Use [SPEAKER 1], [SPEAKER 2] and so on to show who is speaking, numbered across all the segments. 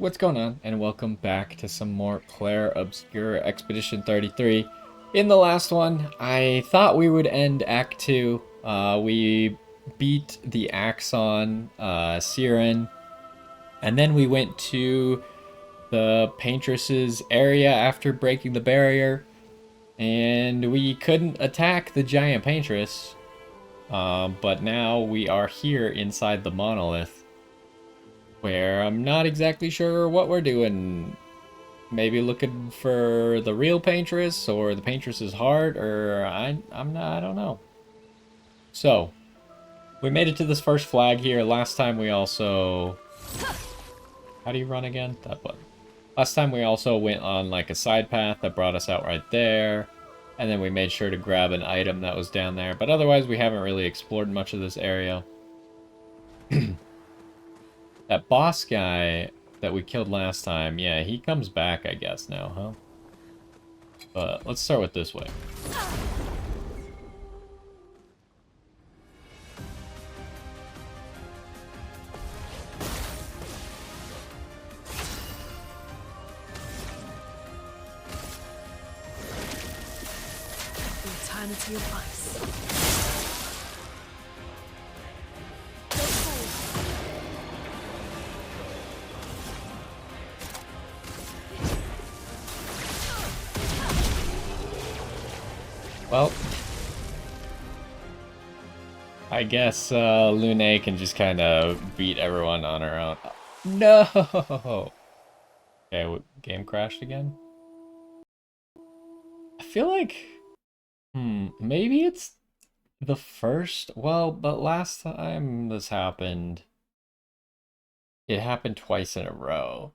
[SPEAKER 1] What's going on? And welcome back to some more Clair Obscur Expedition 33. In the last one, I thought we would end Act 2. We beat the Axon, Siren, and then we went to the Paintress's area after breaking the barrier, and we couldn't attack the giant Paintress, but now we are here inside the Monolith, where I'm not exactly sure what we're doing. Maybe looking for the real Paintress or the Paintress's heart, or I don't know. So, we made it to this first flag here. Last time we also... How do you run again? That button. Last time we also went on like a side path that brought us out right there. And then we made sure to grab an item that was down there. But otherwise we haven't really explored much of this area. That boss guy that we killed last time, yeah, he comes back, I guess, now, huh? But let's start with this way.
[SPEAKER 2] The eternity of ice.
[SPEAKER 1] Well, I guess Lune can just kind of beat everyone on her own. No! Okay, game crashed again? I feel like... maybe it's the first... Well, but last time this happened, it happened twice in a row.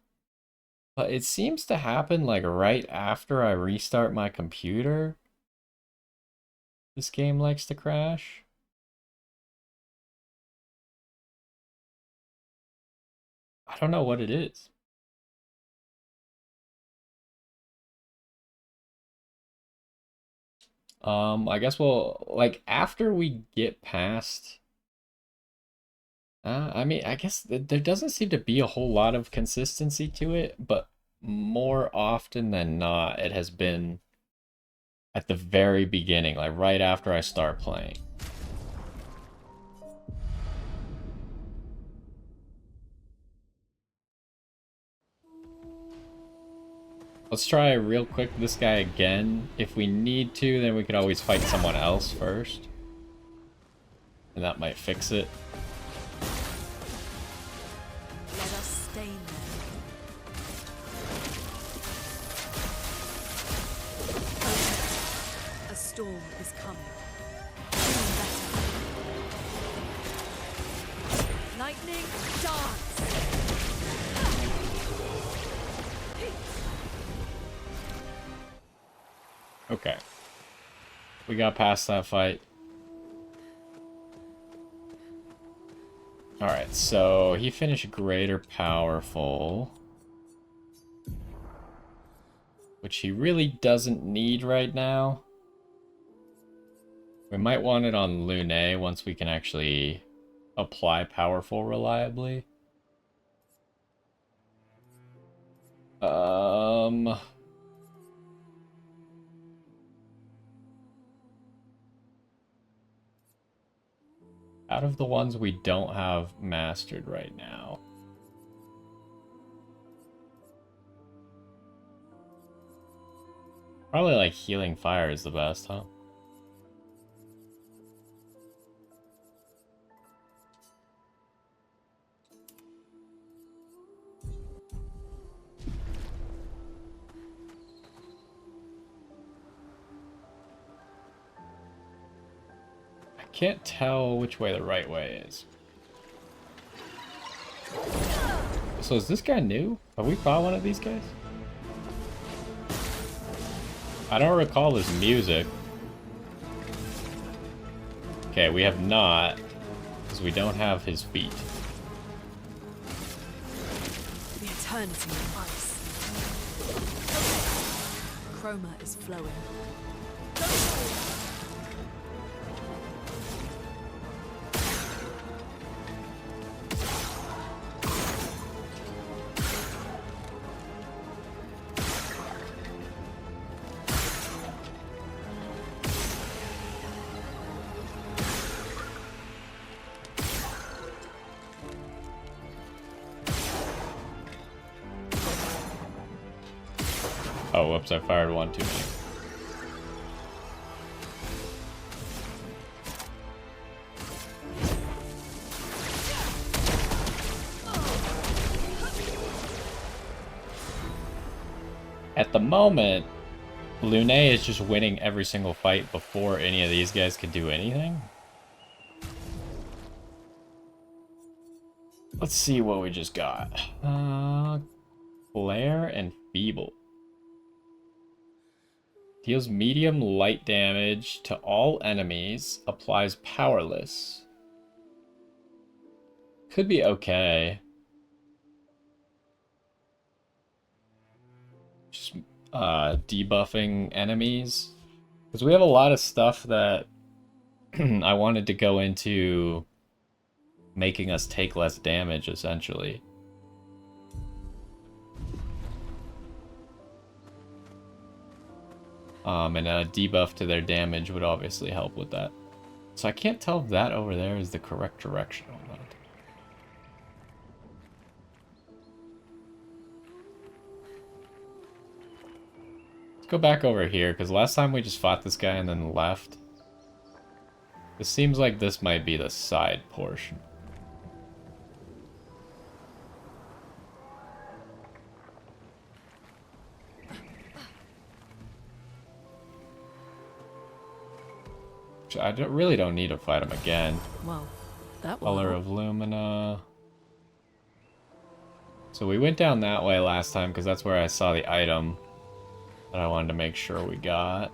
[SPEAKER 1] But it seems to happen like right after I restart my computer. This game likes to crash. I don't know what it is. I guess we'll, like, after we get past... I mean, I guess there doesn't seem to be a whole lot of consistency to it, but more often than not, it has been at the very beginning, like right after I start playing. Let's try real quick this guy again. If we need to, then we could always fight someone else first. And that might fix it.
[SPEAKER 2] Let us stain them. A storm is coming. Doing better. Lightning dance.
[SPEAKER 1] Okay. We got past that fight. Alright, so he finished Greater Powerful, which he really doesn't need right now. We might want it on Lune once we can actually apply Powerful reliably. Out of the ones we don't have mastered right now, probably like Healing Fire is the best, huh? Can't tell which way the right way is. So is this guy new? Have we fought one of these guys? I don't recall his music. Okay, we have not, because we don't have his feet.
[SPEAKER 2] The eternity of ice. Chroma is flowing.
[SPEAKER 1] Oh, whoops, I fired one too many. At the moment, Lune is just winning every single fight before any of these guys could do anything. Let's see what we just got. Clair and Feeble. Deals medium light damage to all enemies. Applies powerless. Could be okay. Just debuffing enemies. Because we have a lot of stuff that I wanted to go into making us take less damage, essentially. And a debuff to their damage would obviously help with that. So I can't tell if that over there is the correct direction or not. Let's go back over here, because last time we just fought this guy and then left. It seems like this might be the side portion. I really don't need to fight him again.
[SPEAKER 2] Well, that
[SPEAKER 1] Color of Lumina. So we went down that way last time because that's where I saw the item that I wanted to make sure we got.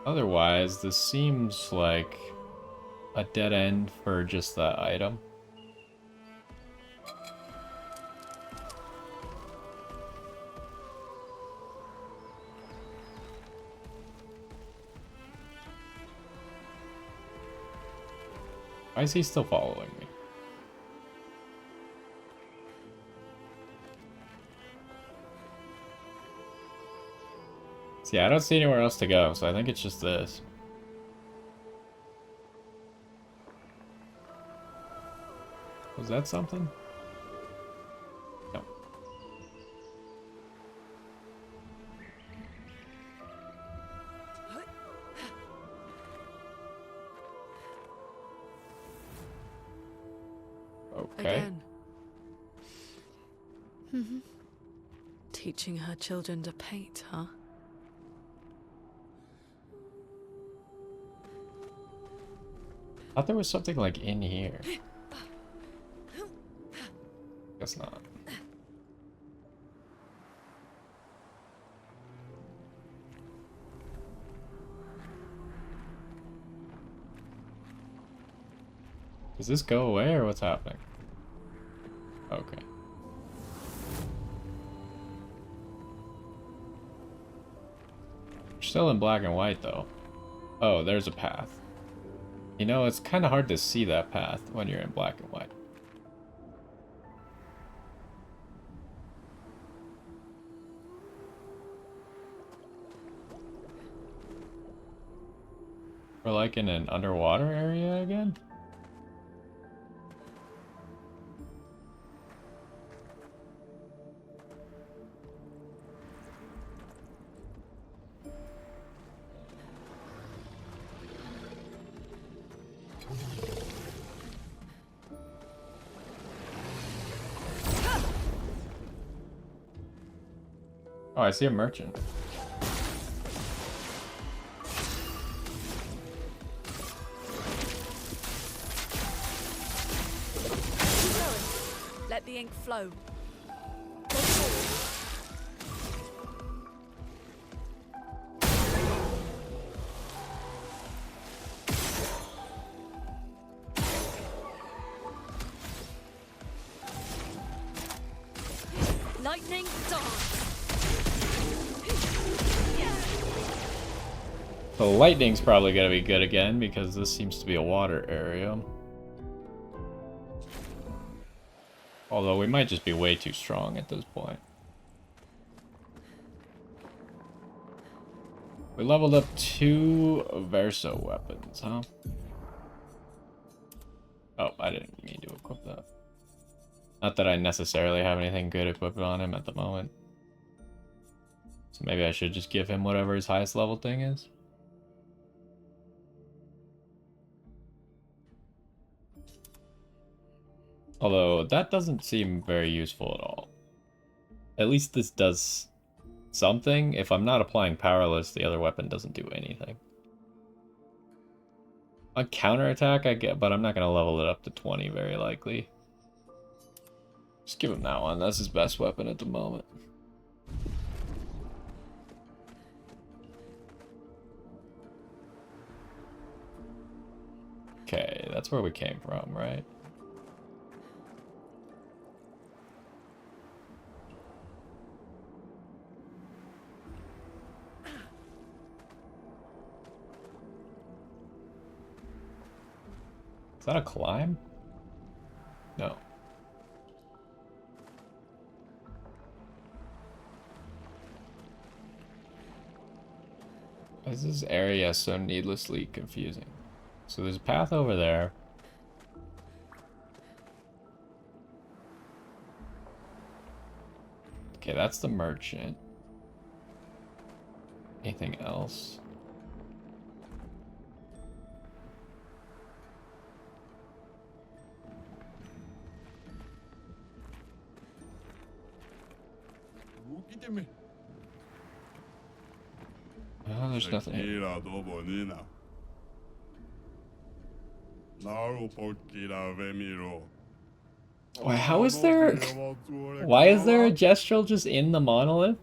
[SPEAKER 1] Otherwise, this seems like a dead end for just that item. Why is he still following me? See, I don't see anywhere else to go, so I think it's just this. Was that something? No. Okay.
[SPEAKER 2] Again. Teaching her children to paint, huh?
[SPEAKER 1] I thought there was something like in here. Guess not. Does this go away or what's happening? Okay. We're still in black and white though. Oh, there's a path. You know, it's kind of hard to see that path when you're in black and white. We're like in an underwater area again? Oh, I see a merchant.
[SPEAKER 2] Let the ink flow. Lightning dance.
[SPEAKER 1] The lightning's probably gonna be good again because this seems to be a water area. Although we might just be way too strong at this point. We leveled up 2 Verso weapons, huh? Oh, I didn't mean to equip that. Not that I necessarily have anything good equipped on him at the moment. So maybe I should just give him whatever his highest level thing is. Although, that doesn't seem very useful at all. At least this does something. If I'm not applying Powerless, the other weapon doesn't do anything. On counterattack, I get, but I'm not going to level it up to 20 very likely. Just give him that one. That's his best weapon at the moment. Okay, that's where we came from, right? Is that a climb? No. Why is this area so needlessly confusing? So there's a path over there. Okay, that's the merchant. Anything else? Oh, there's nothing here. Why, how is there... Why is there a gestural just in the monolith?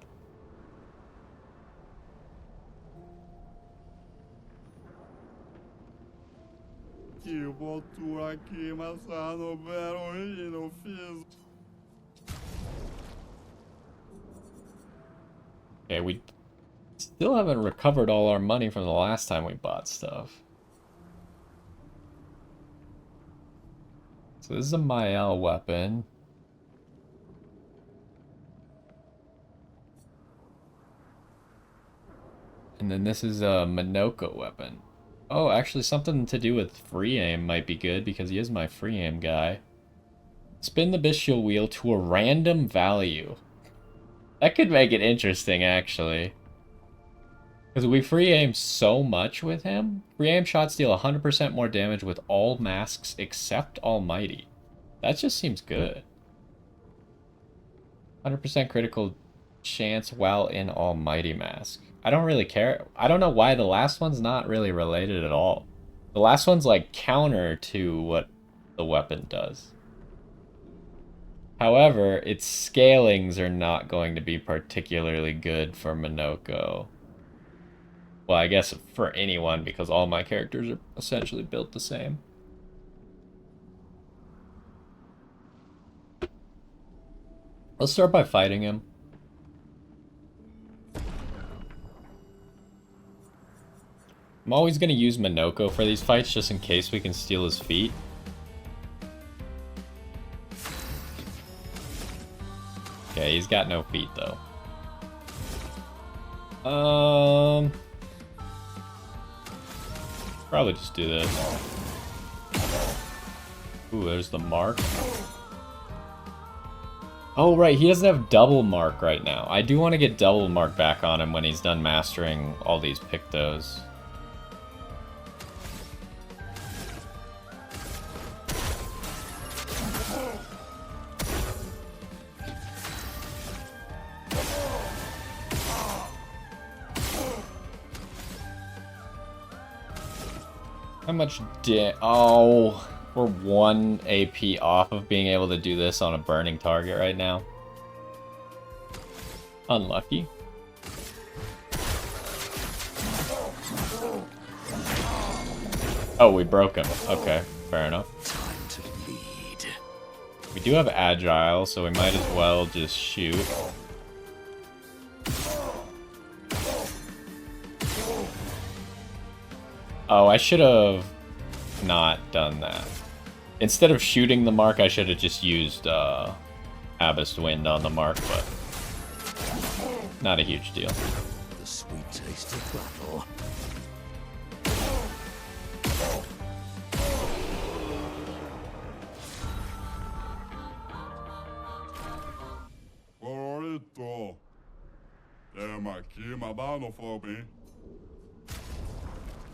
[SPEAKER 1] Okay, we still haven't recovered all our money from the last time we bought stuff. So this is a Mael weapon. And then this is a Minoko weapon. Oh, actually something to do with free aim might be good because he is my free aim guy. Spin the bestial wheel to a random value. That could make it interesting, actually. Because we free aim so much with him. Free aim shots deal 100% more damage with all masks except Almighty. That just seems good. 100% critical chance while in Almighty mask. I don't really care. I don't know why the last one's not really related at all. The last one's like counter to what the weapon does. However, its scalings are not going to be particularly good for Minoko. Well, I guess for anyone, because all my characters are essentially built the same. Let's start by fighting him. I'm always going to use Minoko for these fights just in case we can steal his feet. Okay, he's got no feet though. Probably just do this. Ooh, there's the mark. Oh, right, he doesn't have double mark right now. I do want to get double mark back on him when he's done mastering all these Pictos. How much oh, we're 1 AP off of being able to do this on a burning target right now. Unlucky. Oh, we broke him. Okay, fair enough.
[SPEAKER 3] Time to lead.
[SPEAKER 1] We do have agile, so we might as well just shoot. Oh, I should have not done that. Instead of shooting the mark, I should have just used Abyss Wind on the mark, but not a huge deal.
[SPEAKER 3] The sweet taste of battle.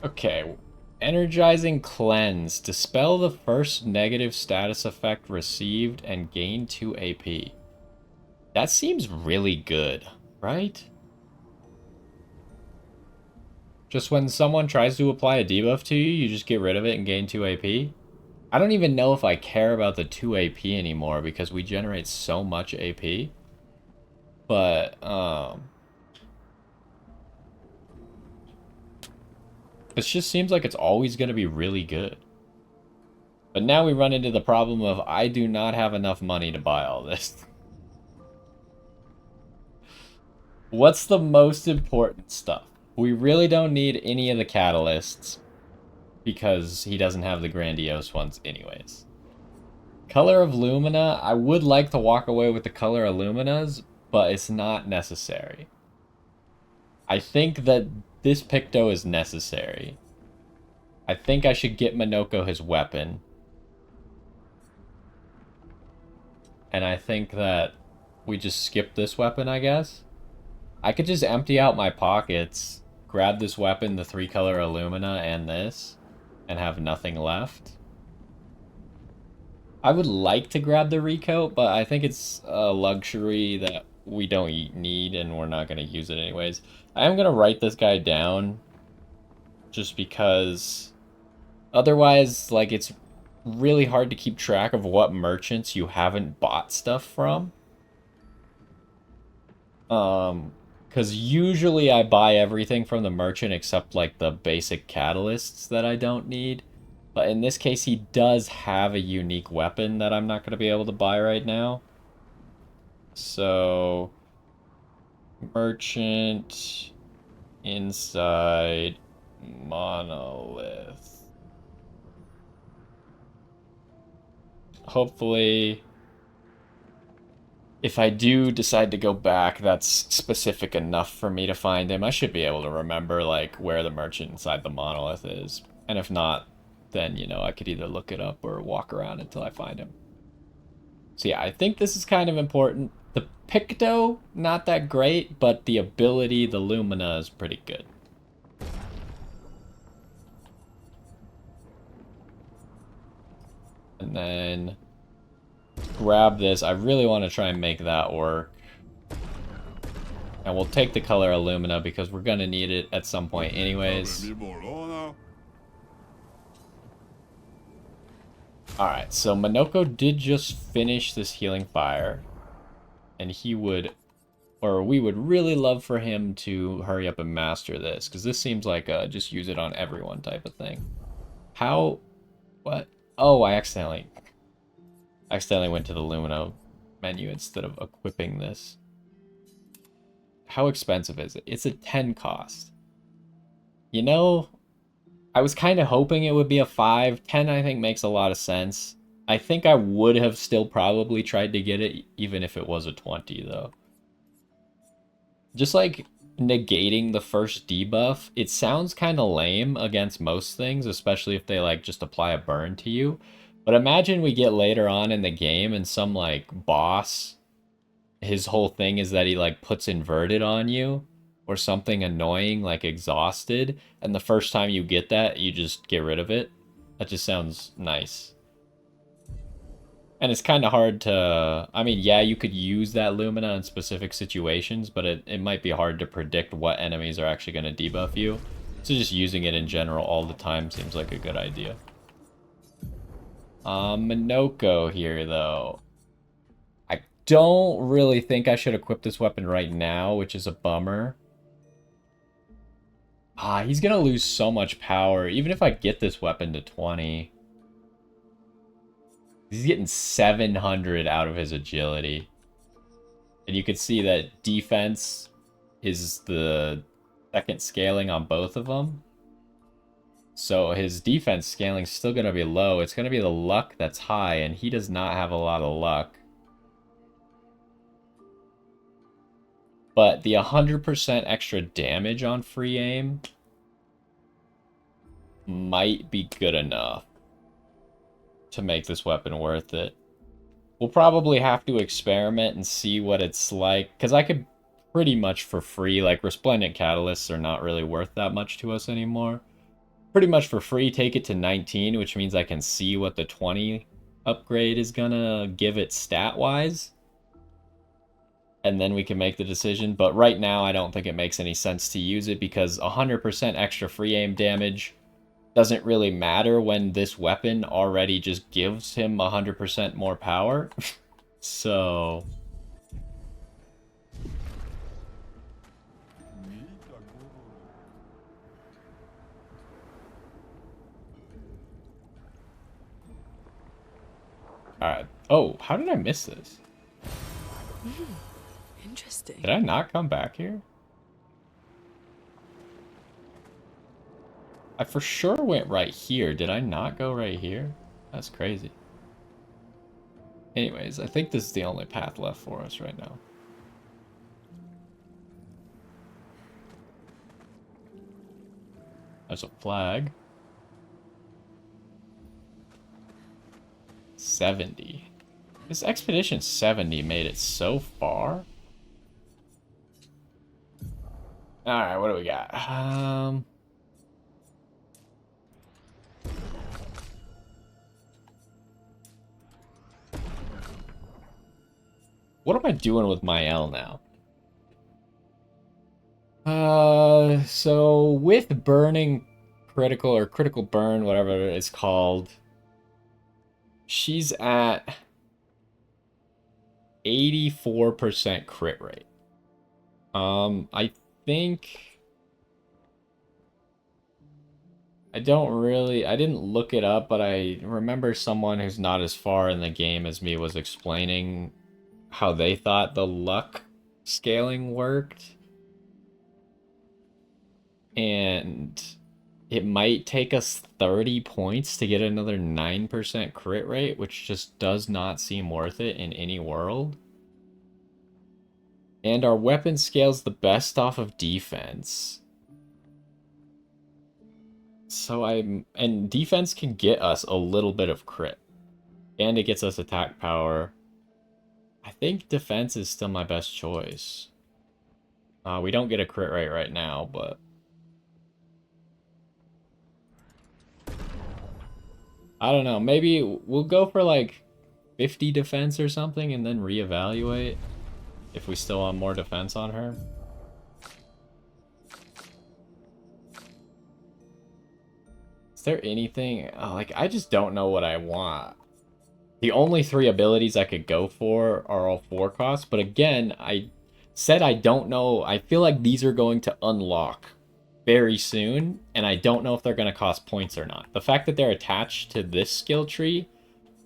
[SPEAKER 1] Okay. Energizing Cleanse. Dispel the first negative status effect received and gain 2 AP. That seems really good, right? Just when someone tries to apply a debuff to you, you just get rid of it and gain 2 AP? I don't even know if I care about the 2 AP anymore because we generate so much AP. But, it just seems like it's always going to be really good. But now we run into the problem of I do not have enough money to buy all this. What's the most important stuff? We really don't need any of the catalysts because he doesn't have the grandiose ones anyways. Color of Lumina, I would like to walk away with the Color of Luminas, but it's not necessary. I think that this Picto is necessary. I think I should get Minoko his weapon. And I think that we just skip this weapon, I guess. I could just empty out my pockets, grab this weapon, the 3-color Illumina, and this, and have nothing left. I would like to grab the recoat, but I think it's a luxury that we don't need, and we're not going to use it anyways. I am going to write this guy down, just because otherwise, like, it's really hard to keep track of what merchants you haven't bought stuff from. Because usually I buy everything from the merchant except, like, the basic catalysts that I don't need. But in this case, he does have a unique weapon that I'm not going to be able to buy right now. So, merchant, inside, monolith. Hopefully, if I do decide to go back, that's specific enough for me to find him. I should be able to remember, like, where the merchant inside the monolith is. And if not, then, you know, I could either look it up or walk around until I find him. So yeah, I think this is kind of important. The Picto, not that great, but the ability, the Lumina, is pretty good. And then grab this. I really want to try and make that work. And we'll take the color Illumina because we're going to need it at some point anyways. Alright, so Minoko did just finish this healing fire. And he would, or we would really love for him to hurry up and master this. Because this seems like a just use it on everyone type of thing. How, what? Oh, I accidentally went to the Lumino menu instead of equipping this. How expensive is it? It's a 10 cost. You know, I was kind of hoping it would be a 5. 10 I think makes a lot of sense. I think I would have still probably tried to get it even if it was a 20 though. Just like negating the first debuff, it sounds kind of lame against most things, especially if they like just apply a burn to you. But imagine we get later on in the game and some like boss, his whole thing is that he like puts inverted on you or something annoying like exhausted, and the first time you get that, you just get rid of it. That just sounds nice. And it's kind of hard to, I mean, yeah, you could use that Lumina in specific situations, but it might be hard to predict what enemies are actually going to debuff you. So just using it in general all the time seems like a good idea. Minoko here, though. I don't really think I should equip this weapon right now, which is a bummer. He's going to lose so much power, even if I get this weapon to 20. He's getting 700 out of his agility. And you can see that defense is the second scaling on both of them. So his defense scaling is still going to be low. It's going to be the luck that's high, and he does not have a lot of luck. But the 100% extra damage on free aim might be good enough to make this weapon worth it. We'll probably have to experiment and see what it's like, because I could pretty much for free. Like, Resplendent Catalysts are not really worth that much to us anymore. Pretty much for free, take it to 19, which means I can see what the 20 upgrade is gonna give it stat-wise. And then we can make the decision. But right now, I don't think it makes any sense to use it because 100% extra free aim damage doesn't really matter when this weapon already just gives him 100% more power. So... Alright. Oh, how did I miss this?
[SPEAKER 2] Interesting.
[SPEAKER 1] Did I not come back here? I for sure went right here. Did I not go right here? That's crazy. Anyways, I think this is the only path left for us right now. There's a flag. 70. This Expedition 70 made it so far. Alright, what do we got? What am I doing with my L now? So with burning critical or critical burn, whatever it's called, she's at 84% crit rate. I think I didn't look it up, but I remember someone who's not as far in the game as me was explaining how they thought the luck scaling worked. And it might take us 30 points to get another 9% crit rate, which just does not seem worth it in any world. And our weapon scales the best off of defense. And defense can get us a little bit of crit. And it gets us attack power. I think defense is still my best choice. We don't get a crit rate right now, but... I don't know, maybe we'll go for like 50 defense or something and then reevaluate if we still want more defense on her. Is there anything... Oh, like, I just don't know what I want. The only 3 abilities I could go for are all 4 costs, but again, I said I don't know. I feel like these are going to unlock very soon, and I don't know if they're going to cost points or not. The fact that they're attached to this skill tree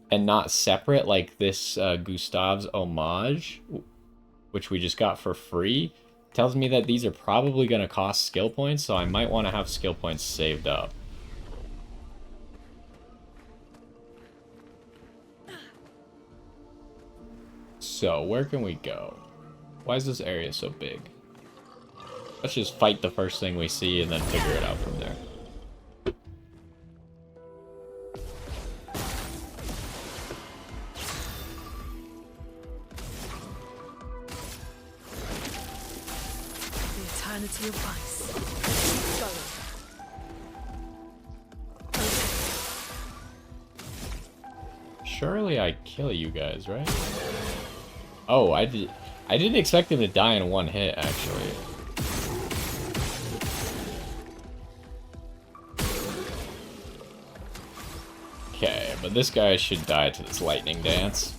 [SPEAKER 1] and not separate like this Gustav's Homage, which we just got for free, tells me that these are probably going to cost skill points, so I might want to have skill points saved up. So, where can we go? Why is this area so big? Let's just fight the first thing we see and then figure it out from there.
[SPEAKER 2] The eternity of ice. Go.
[SPEAKER 1] Surely I kill you guys, right? Oh, I didn't expect him to die in one hit, actually. Okay, but this guy should die to this lightning dance.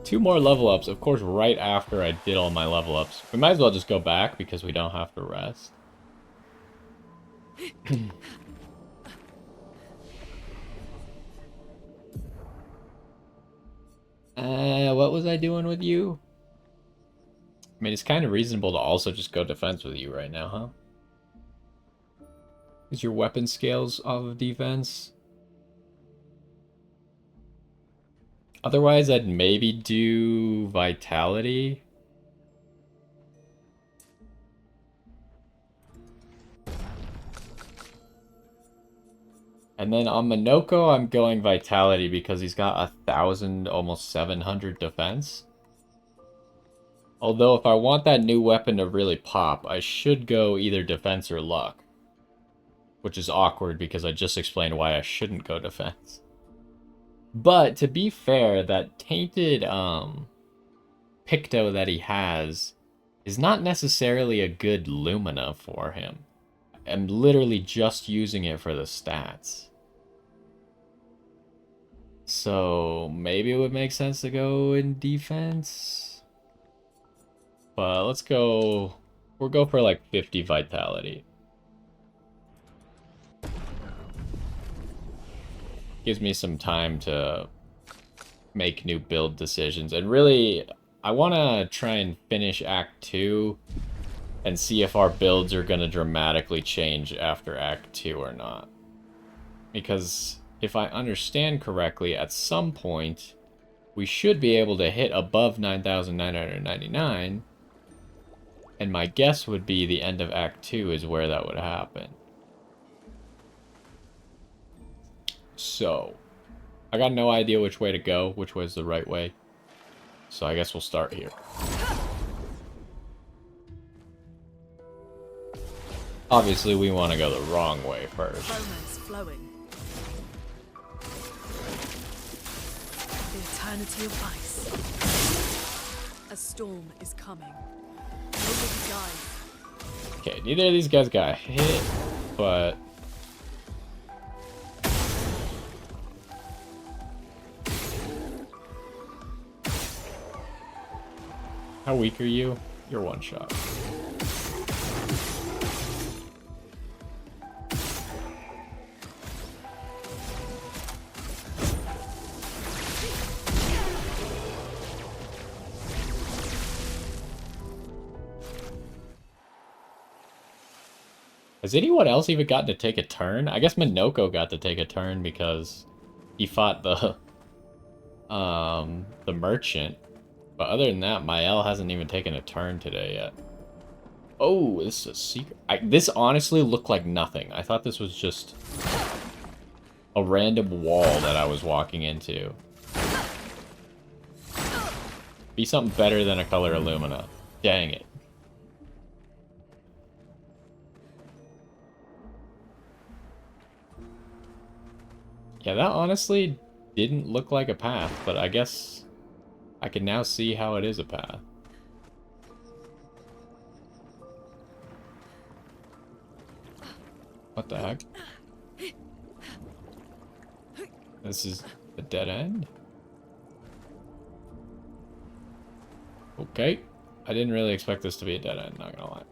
[SPEAKER 1] Two more level ups, of course, right after I did all my level ups. We might as well just go back because we don't have to rest. What was I doing with you? I mean, it's kind of reasonable to also just go defense with you right now, huh? Is your weapon scales off of defense? Otherwise, I'd maybe do vitality. And then on Minoko, I'm going Vitality because he's got 1,000, almost 700 defense. Although if I want that new weapon to really pop, I should go either defense or luck. Which is awkward because I just explained why I shouldn't go defense. But to be fair, that tainted Picto that he has is not necessarily a good Lumina for him. I'm literally just using it for the stats. So maybe it would make sense to go in defense. But let's go... We'll go for like 50 vitality. Gives me some time to make new build decisions. And really, I want to try and finish Act 2 and see if our builds are going to dramatically change after Act 2 or not. Because if I understand correctly, at some point, we should be able to hit above 9,999. And my guess would be the end of Act 2 is where that would happen. So, I got no idea which way to go, which way is the right way. So I guess we'll start here. Obviously, we want to go the wrong way first.
[SPEAKER 2] Romance flowing. The eternity of ice. A storm is coming. Nobody dies.
[SPEAKER 1] Okay, neither of these guys got hit, but... How weak are you? You're one shot. Has anyone else even gotten to take a turn? I guess Minoko got to take a turn because he fought the merchant. But other than that, Mael hasn't even taken a turn today yet. Oh, this is a secret. This honestly looked like nothing. I thought this was just a random wall that I was walking into. Be something better than a color Illumina. Dang it. Yeah, that honestly didn't look like a path, but I guess I can now see how it is a path. What the heck? This is a dead end? Okay. I didn't really expect this to be a dead end, not gonna lie.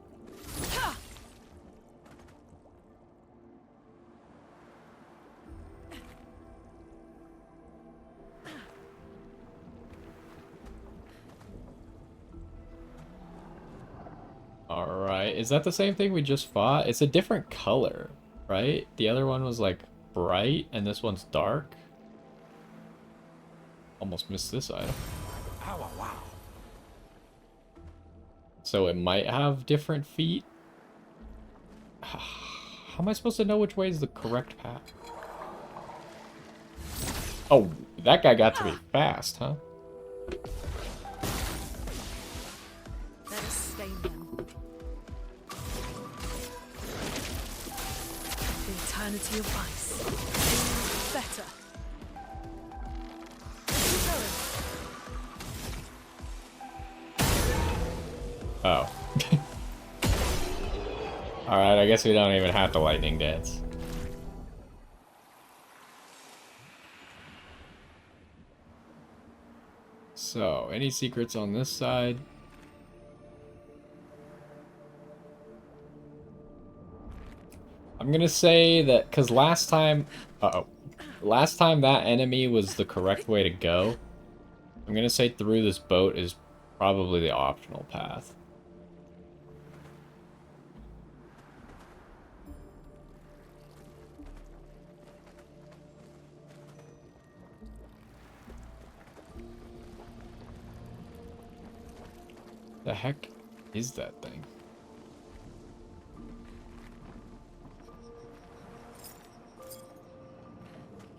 [SPEAKER 1] Alright, is that the same thing we just fought? It's a different color, right? The other one was like bright, and this one's dark. Almost missed this item.
[SPEAKER 3] Ow, wow.
[SPEAKER 1] So it might have different feet? How am I supposed to know which way is the correct path? Oh, that guy got to be fast, huh?
[SPEAKER 2] Let us stain them. The eternity of ice. Better. Keep going.
[SPEAKER 1] Oh. Alright, I guess we don't even have to lightning dance. So, any secrets on this side? I'm gonna say that, because last time... Uh-oh. Last time that enemy was the correct way to go. I'm gonna say through this boat is probably the optional path. The heck is that thing?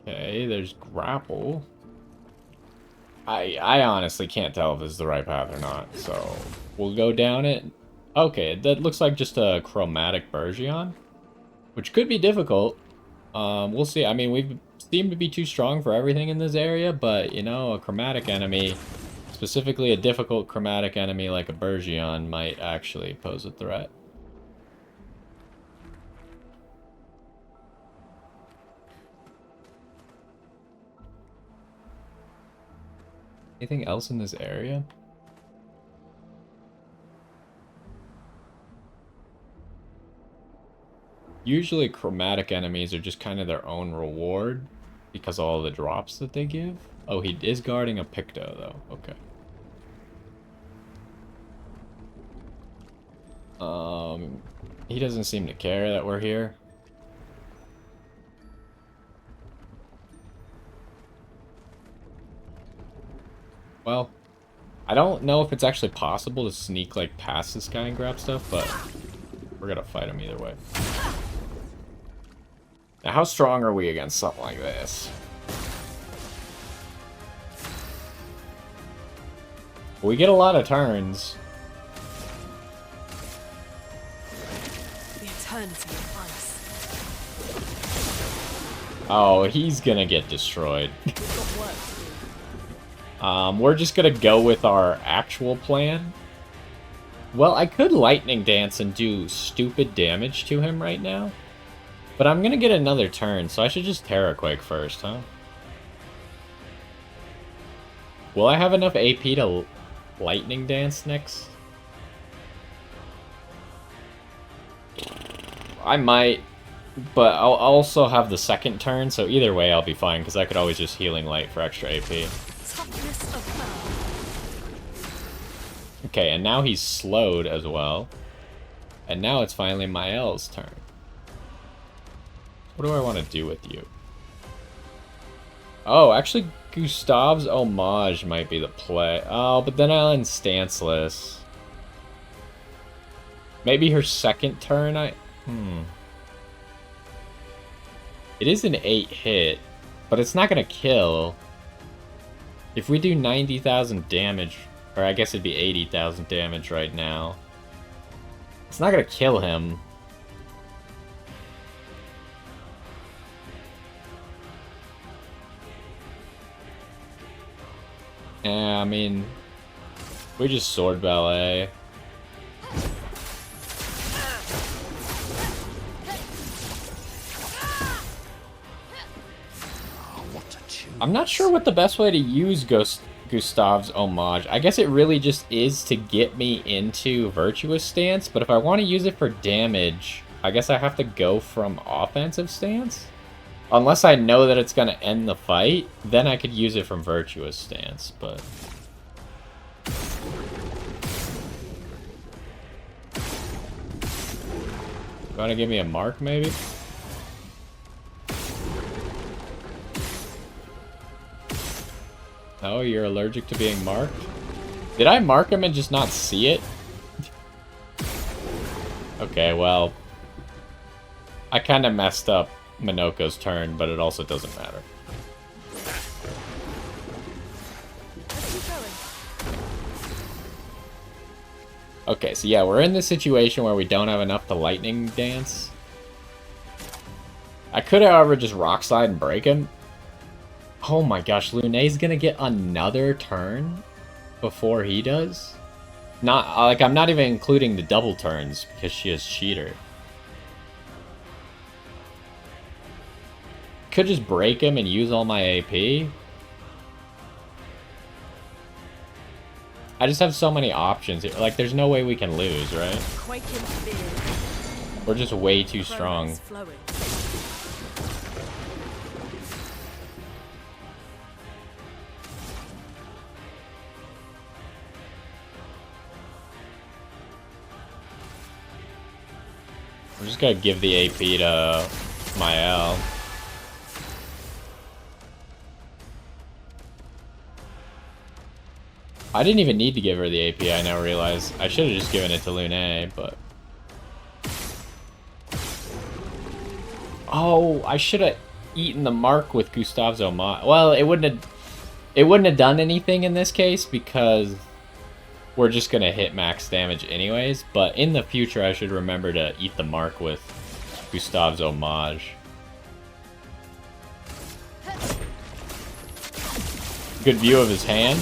[SPEAKER 1] Okay, there's grapple. I honestly can't tell if this is the right path or not, so we'll go down it. Okay, that looks like just a chromatic Bergeon, which could be difficult. We'll see. I mean, we've seemed to be too strong for everything in this area, but, you know, a chromatic enemy, specifically a difficult chromatic enemy like a Bergeon, might actually pose a threat. Anything else in this area? Usually chromatic enemies are just kind of their own reward because of all the drops that they give. Oh, he is guarding a Picto though. Okay. He doesn't seem to care that we're here. Well, I don't know if it's actually possible to sneak like past this guy and grab stuff, but we're gonna fight him either way. Now, how strong are we against something like this? We get a lot of turns.
[SPEAKER 2] The eternity of ice.
[SPEAKER 1] Oh, he's gonna get destroyed.
[SPEAKER 2] We've got work to do.
[SPEAKER 1] We're just gonna go with our actual plan. Well, I could Lightning Dance and do stupid damage to him right now. But I'm gonna get another turn, so I should just Terraquake first, huh? Will I have enough AP to Lightning Dance next? I might, but I'll also have the second turn, so either way I'll be fine, because I could always just Healing Light for extra AP.
[SPEAKER 2] Toughness of earth.
[SPEAKER 1] Okay, and now he's slowed as well. And now it's finally Mael's turn. What do I want to do with you? Oh, actually, Gustav's Homage might be the play. Oh, but then I'll end Stanceless. Maybe her second turn, It is an 8 hit, but it's not going to kill. If we do 90,000 damage, or I guess it'd be 80,000 damage right now. It's not going to kill him. Yeah, I mean, we just Sword Ballet. I'm not sure what the best way to use Gustav's Homage. I guess it really just is to get me into Virtuous Stance, but if I want to use it for damage, I guess I have to go from Offensive Stance? Unless I know that it's going to end the fight, then I could use it from Virtuous Stance, but... You want to give me a mark, maybe? Oh, you're allergic to being marked? Did I mark him and just not see it? Okay, well... I kind of messed up Minoko's turn, but it also doesn't matter.
[SPEAKER 2] Let's keep going.
[SPEAKER 1] Okay, so yeah, we're in this situation where we don't have enough to Lightning Dance. I could, however, just Rock Slide and break him. Oh my gosh, Lune's gonna get another turn before he does? Not, like, I'm not even including the double turns because she is Cheater. Could just break him and use all my AP. I just have so many options here. Like, there's no way we can lose, right?
[SPEAKER 2] Quake in fear.
[SPEAKER 1] We're just way too strong.
[SPEAKER 2] Progress flowing.
[SPEAKER 1] I'm just gonna give the AP to Mael. I didn't even need to give her the AP, I now realize. I should have just given it to Lune, but... Oh, I should have... eaten the mark with Gustav's homage. Well, it wouldn't have done anything in this case because we're just gonna hit max damage anyways. But in the future, I should remember to eat the mark with Gustav's homage. Good view of his hand.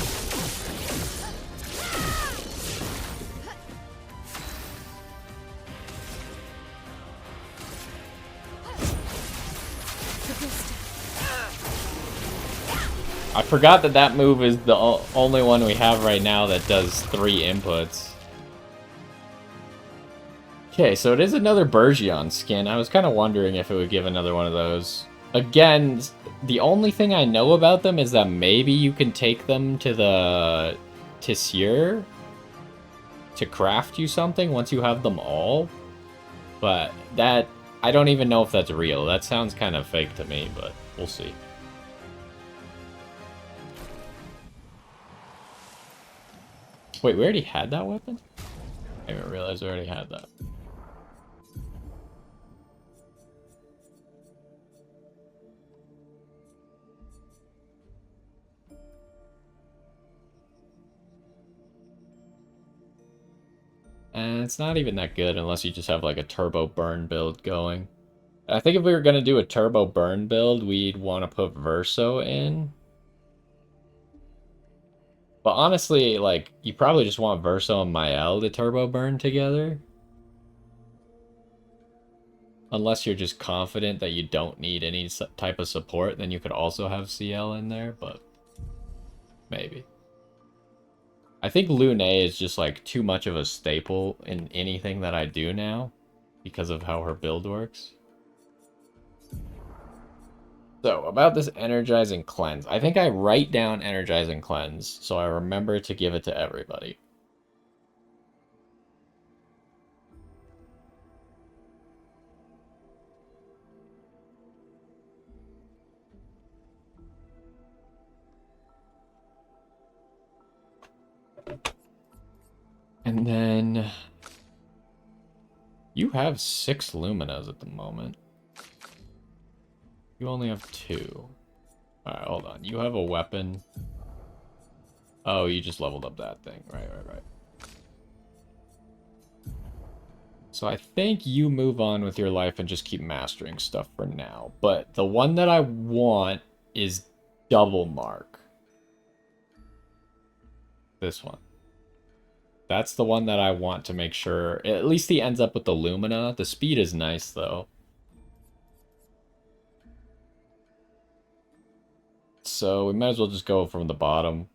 [SPEAKER 1] I forgot that that move is the only one we have right now that does 3 inputs. Okay, so it is another Bergeon skin. I was kind of wondering if it would give another one of those. Again, the only thing I know about them is that maybe you can take them to the Tissier to craft you something once you have them all. But that, I don't even know if that's real. That sounds kind of fake to me, but we'll see. Wait, we already had that weapon? I didn't realize we already had that. And it's not even that good unless you just have like a turbo burn build going. I think if we were going to do a turbo burn build, we'd want to put Verso in. But honestly, like, you probably just want Verso and Mael to turbo burn together. Unless you're just confident that you don't need any type of support, then you could also have CL in there, but maybe. I think Lune is just like too much of a staple in anything that I do now because of how her build works. So, about this Energizing Cleanse. I think I write down Energizing Cleanse, so I remember to give it to everybody. And then... you have 6 Luminas at the moment. You only have 2. Alright, hold on. You have a weapon. Oh, you just leveled up that thing. Right. So I think you move on with your life and just keep mastering stuff for now. But the one that I want is Double Mark. This one. That's the one that I want to make sure. At least he ends up with the Lumina. The speed is nice, though. So we might as well just go from the bottom.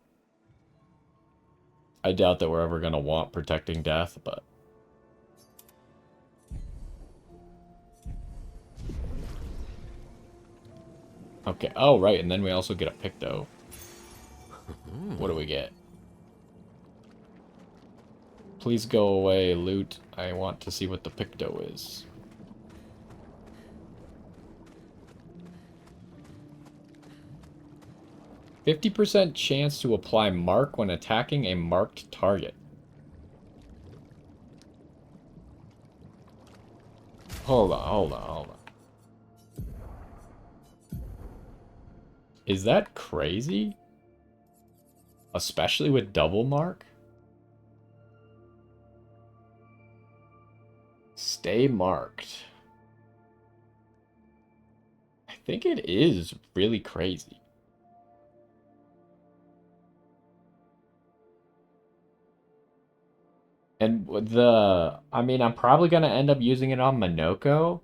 [SPEAKER 1] I doubt that we're ever going to want Protecting Death, but... okay, oh right, and then we also get a Picto. What do we get? Please go away, loot. I want to see what the Picto is. %50 chance to apply mark when attacking a marked target. Hold on. Is that crazy? Especially with double mark? Stay marked. I think it is really crazy. And I mean, I'm probably going to end up using it on Minoko.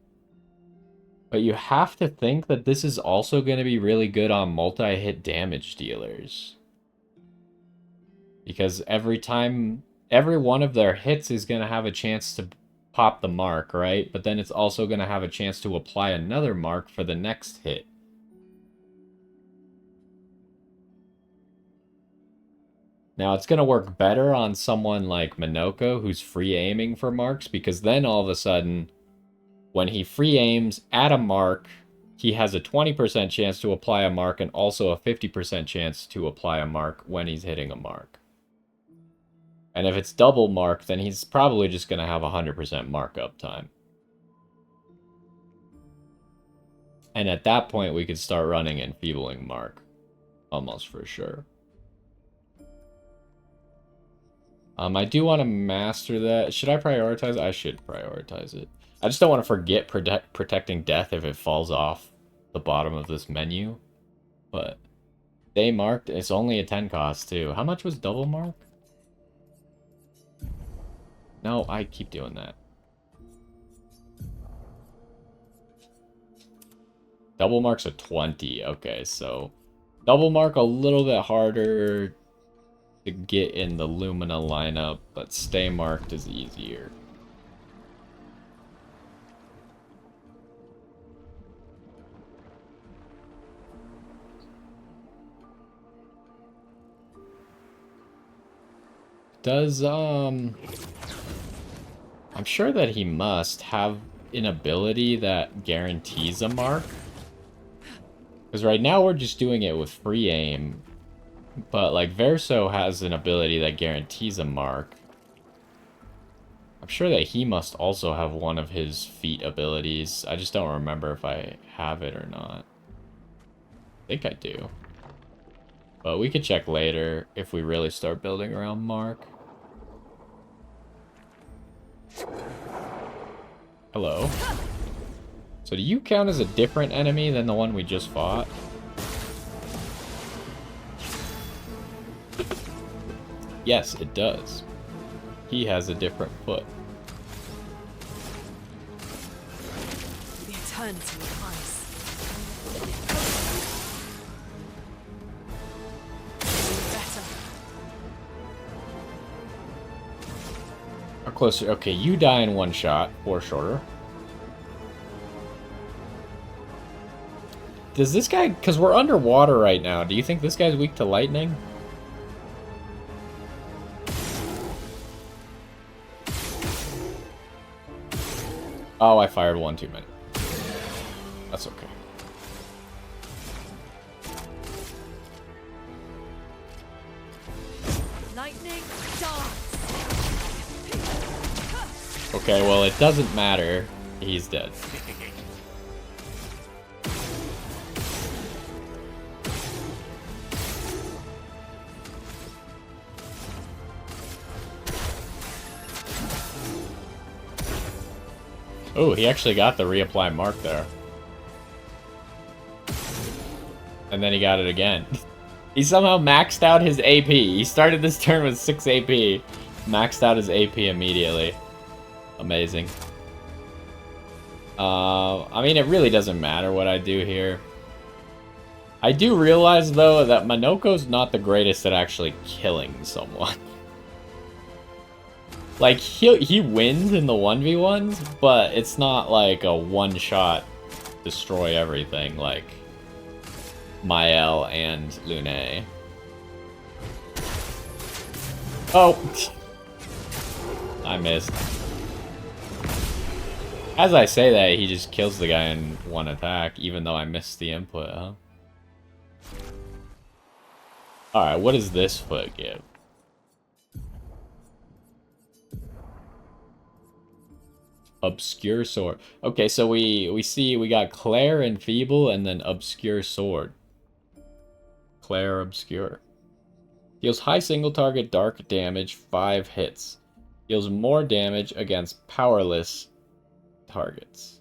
[SPEAKER 1] But you have to think that this is also going to be really good on multi-hit damage dealers. Because every one of their hits is going to have a chance to pop the mark, right? But then it's also going to have a chance to apply another mark for the next hit. Now, it's going to work better on someone like Minoko, who's free aiming for marks, because then all of a sudden, when he free aims at a mark, he has a 20% chance to apply a mark and also a 50% chance to apply a mark when he's hitting a mark. And if it's double mark, then he's probably just going to have 100% markup time. And at that point, we could start running Enfeebling Mark. Almost for sure. I do want to master that. Should I prioritize? I should prioritize it. I just don't want to forget protecting death if it falls off the bottom of this menu. But day marked, it's only a 10 cost too. How much was double mark? No, I keep doing that. Double mark's a 20. Okay, so double mark a little bit harder to get in the Lumina lineup, but stay marked is easier. Does, I'm sure that he must have an ability that guarantees a mark. Because right now we're just doing it with free aim. But, like, Verso has an ability that guarantees a mark. I'm sure that he must also have one of his feat abilities. I just don't remember if I have it or not. I think I do. But we could check later if we really start building around Mark. Hello. So do you count as a different enemy than the one we just fought? Yes, it does. He has a different foot.
[SPEAKER 2] The eternity of ice. Better.
[SPEAKER 1] Or closer. Okay, you die in one shot, or shorter. Does this guy... Because we're underwater right now. Do you think this guy's weak to lightning? Oh, I fired one too many. That's okay.
[SPEAKER 2] Lightning dance.
[SPEAKER 1] Okay, well, it doesn't matter. He's dead. Oh, he actually got the reapply mark there. And then he got it again. He somehow maxed out his AP. He started this turn with 6 AP. Maxed out his AP immediately. Amazing. I mean, it really doesn't matter what I do here. I do realize, though, that Minoko's not the greatest at actually killing someone. Like, he wins in the 1v1s, but it's not like a one-shot destroy everything like Mael and Lune. Oh! I missed. As I say that, he just kills the guy in one attack, even though I missed the input, huh? Alright, what does this foot give? Obscure sword. Okay, so we see we got Clair and Feeble and then Obscure sword. Clair Obscur. Deals high single target dark damage, 5 hits. Deals more damage against powerless targets.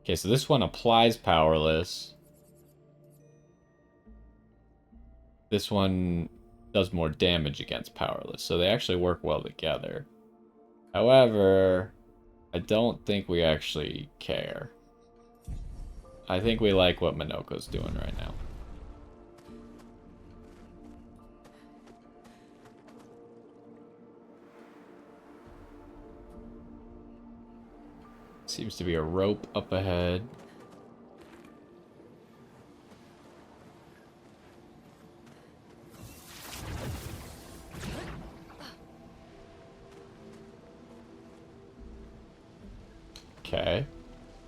[SPEAKER 1] Okay, so this one applies powerless. This one does more damage against powerless, so they actually work well together. However, I don't think we actually care. I think we like what Minoko's doing right now. Seems to be a rope up ahead. Okay.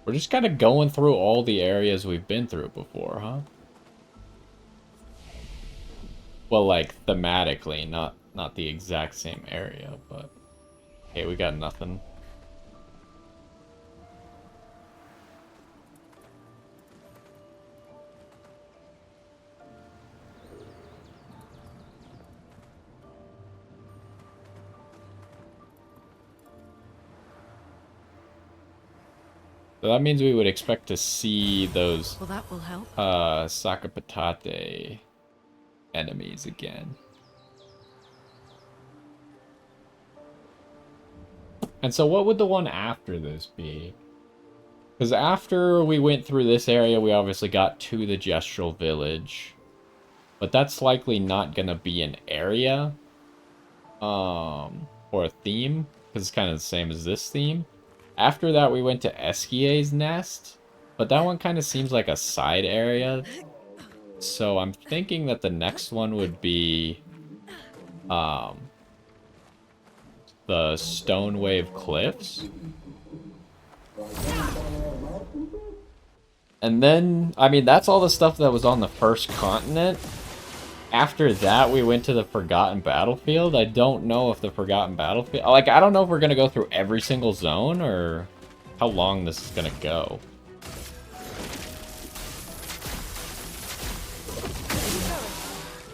[SPEAKER 1] We're just kind of going through all the areas we've been through before, huh? Well, like, thematically, not the exact same area, but... Hey, we got nothing. So that means we would expect to see those
[SPEAKER 2] Well, that will help.
[SPEAKER 1] Sakapatate enemies again. And so what would the one after this be? Because after we went through this area, we obviously got to the Gestural Village. But that's likely not going to be an area. Or a theme. Because it's kind of the same as this theme. After that, we went to Eskier's Nest. But that one kind of seems like a side area. So I'm thinking that the next one would be... the Stone Wave Cliffs. And then, I mean, that's all the stuff that was on the first continent. After that, we went to the Forgotten Battlefield. I don't know if the Forgotten Battlefield... Like, I don't know if we're going to go through every single zone, or how long this is going to go.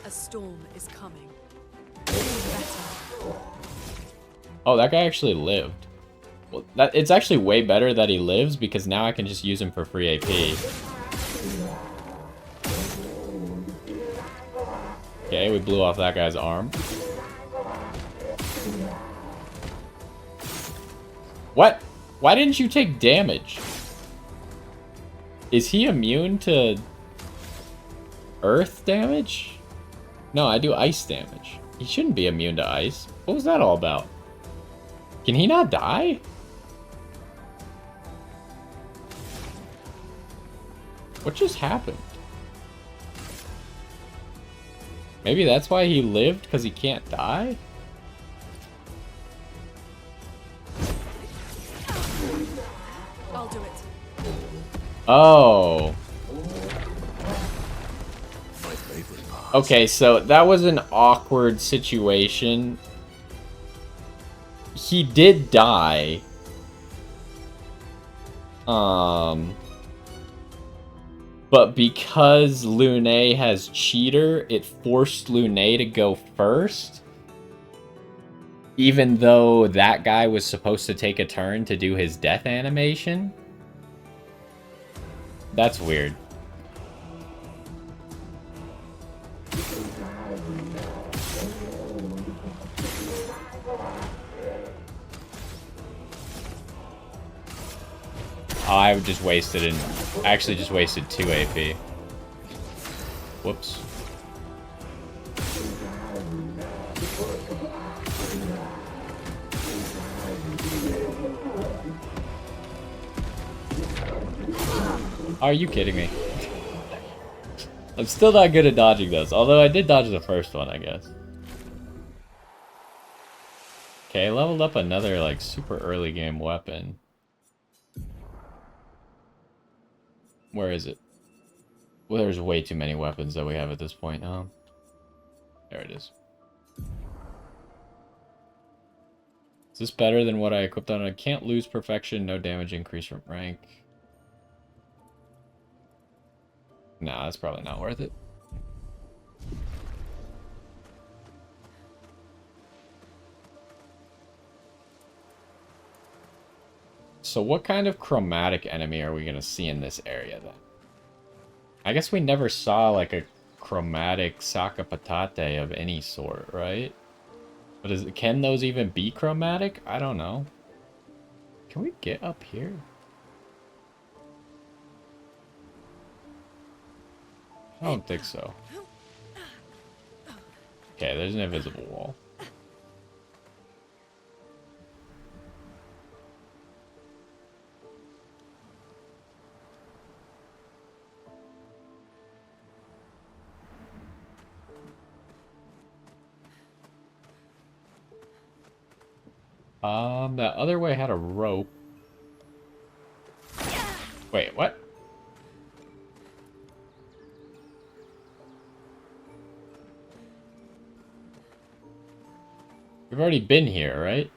[SPEAKER 2] A storm is coming. Better.
[SPEAKER 1] Oh, that guy actually lived. Well, it's actually way better that he lives, because now I can just use him for free AP. Okay, we blew off that guy's arm. What? Why didn't you take damage? Is he immune to earth damage? No, I do ice damage. He shouldn't be immune to ice. What was that all about? Can he not die? What just happened? Maybe that's why he lived, because he can't die?
[SPEAKER 2] I'll do it.
[SPEAKER 1] Oh.
[SPEAKER 3] My favorite part.
[SPEAKER 1] Okay, so that was an awkward situation. He did die. But because Lune has Cheater, it forced Lune to go first. Even though that guy was supposed to take a turn to do his death animation. That's weird. Oh, I just wasted it. I actually just wasted 2 AP. Whoops. Are you kidding me? I'm still not good at dodging those, although I did dodge the first one, I guess. Okay, I leveled up another, like, super early game weapon. Where is it? Well, there's way too many weapons that we have at this point. There it is. Is this better than what I equipped on? I can't lose perfection, no damage increase from rank. Nah, that's probably not worth it. So what kind of chromatic enemy are we going to see in this area then? I guess we never saw like a chromatic Sakapatate of any sort, right? But can those even be chromatic? I don't know. Can we get up here? I don't think so. Okay, there's an invisible wall. That other way had a rope. Wait, what? We've already been here, right?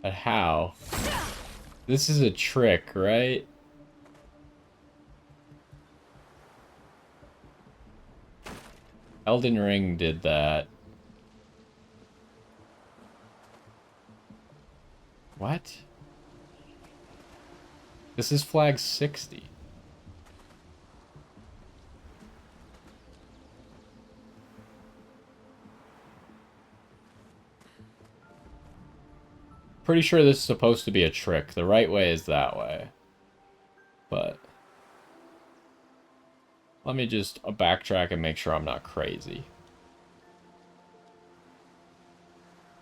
[SPEAKER 1] But how? This is a trick, right? Elden Ring did that. What? This is flag 60. Pretty sure this is supposed to be a trick. The right way is that way. But let me just backtrack and make sure I'm not crazy.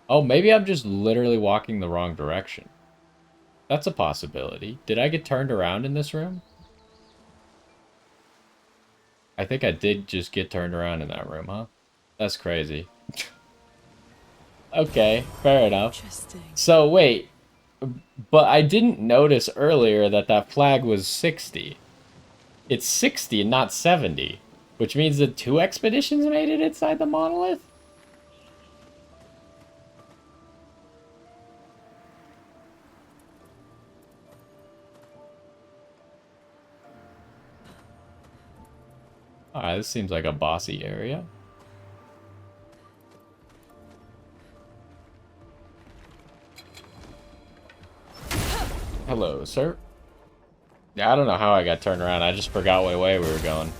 [SPEAKER 1] Oh, maybe I'm just literally walking the wrong direction. That's a possibility. Did I get turned around in this room? I think I did just get turned around in that room, huh? That's crazy. Okay, fair enough.
[SPEAKER 2] Interesting.
[SPEAKER 1] So, wait. But I didn't notice earlier that that flag was 60. It's 60 and not 70. Which means that 2 expeditions made it inside the monolith? Alright, this seems like a bossy area. Hello, sir. Yeah, I don't know how I got turned around. I just forgot what way we were going.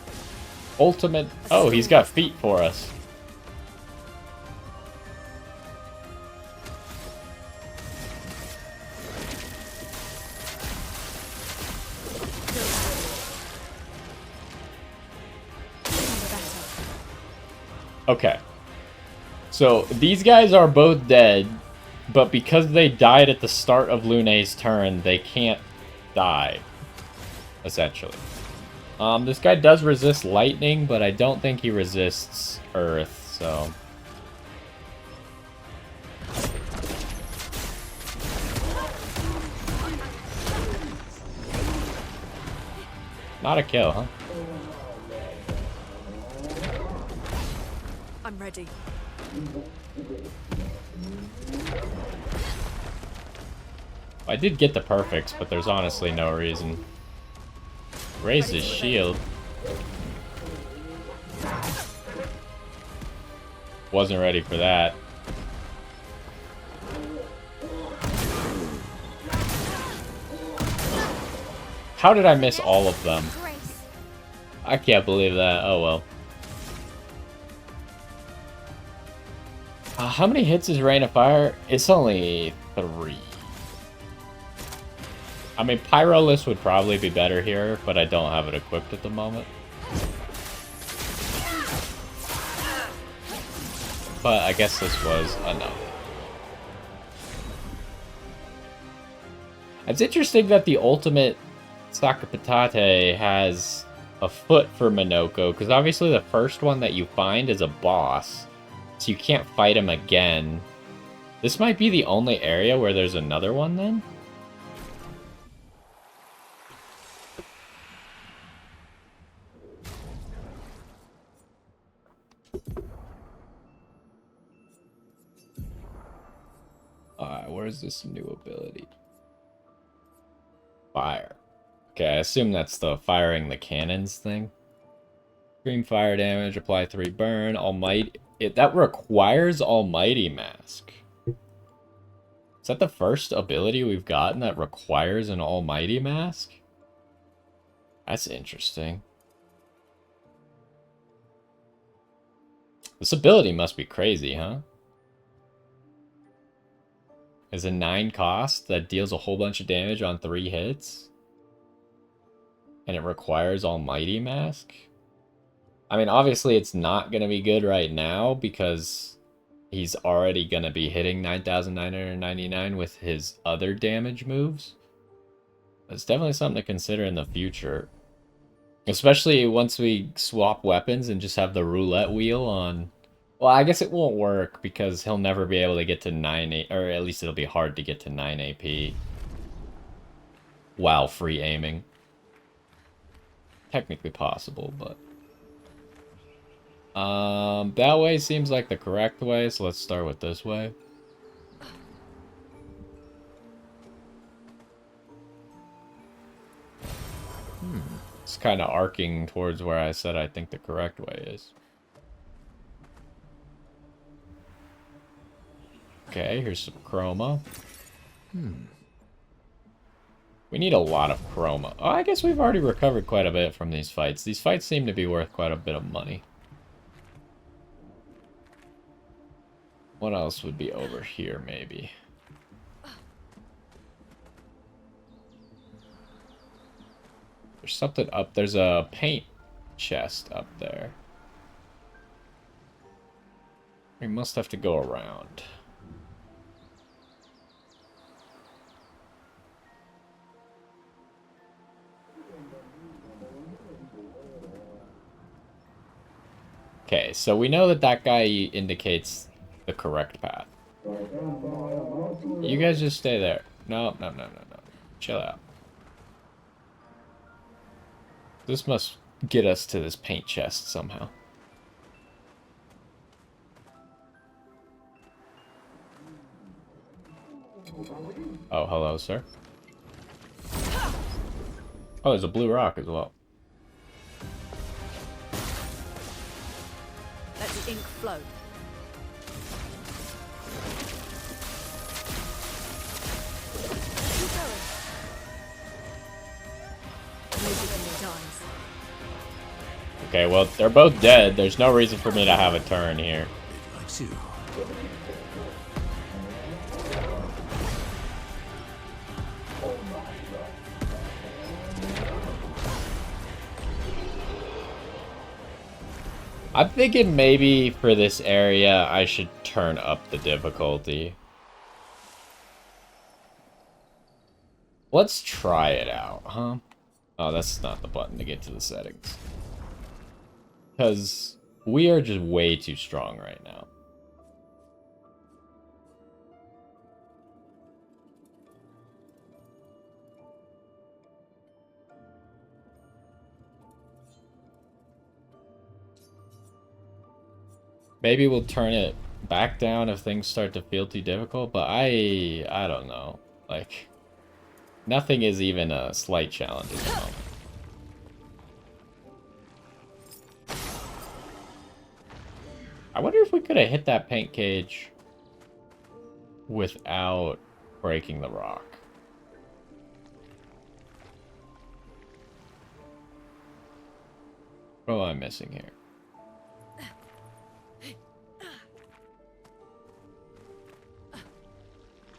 [SPEAKER 1] Ultimate... Oh, he's got feet for us. Okay. So, these guys are both dead, but because they died at the start of Lune's turn, they can't die, essentially. This guy does resist lightning, but I don't think he resists earth, so... Not a kill, huh?
[SPEAKER 2] I'm ready.
[SPEAKER 1] I did get the perfects, but there's honestly no reason. Raise his shield. Wasn't ready for that. How did I miss all of them? I can't believe that. Oh well. How many hits is Rain of Fire? It's only 3. I mean, Pyrolist would probably be better here, but I don't have it equipped at the moment. But I guess this was enough. It's interesting that the ultimate Sakapatate has a foot for Minoko, because obviously the first one that you find is a boss, so you can't fight him again. This might be the only area where there's another one then? Alright, where's this new ability? Fire. Okay, I assume that's the firing the cannons thing. Extreme fire damage, apply 3 burn, almighty... that requires Almighty Mask. Is that the first ability we've gotten that requires an Almighty Mask? That's interesting. This ability must be crazy, huh? Is a 9 cost that deals a whole bunch of damage on 3 hits? And it requires Almighty Mask? I mean, obviously it's not going to be good right now because he's already going to be hitting 9,999 with his other damage moves. It's definitely something to consider in the future. Especially once we swap weapons and just have the roulette wheel on... Well, I guess it won't work because he'll never be able to get to 9 AP, or at least it'll be hard to get to 9 AP while free aiming. Technically possible, but... that way seems like the correct way, so let's start with this way. It's kind of arcing towards where I said I think the correct way is. Okay, here's some chroma. We We need a lot of chroma. Oh, I guess we've already recovered quite a bit from these fights. These fights seem to be worth quite a bit of money. What else would be over here, maybe? There's something up. There's a paint chest up there. We must have to go around. Okay, so we know that that guy indicates the correct path. You guys just stay there. No. Chill out. This must get us to this paint chest somehow. Oh, hello, sir. Oh, there's a blue rock as well.
[SPEAKER 2] Let the ink flow. Keep going. Music in their eyes.
[SPEAKER 1] Okay, well, they're both dead. There's no reason for me to have a turn here.
[SPEAKER 3] It likes you.
[SPEAKER 1] I'm thinking maybe for this area, I should turn up the difficulty. Let's try it out, huh? Oh, that's not the button to get to the settings. Because we are just way too strong right now. Maybe we'll turn it back down if things start to feel too difficult, but I don't know. Like, nothing is even a slight challenge at the moment. I wonder if we could have hit that paint cage without breaking the rock. What am I missing here?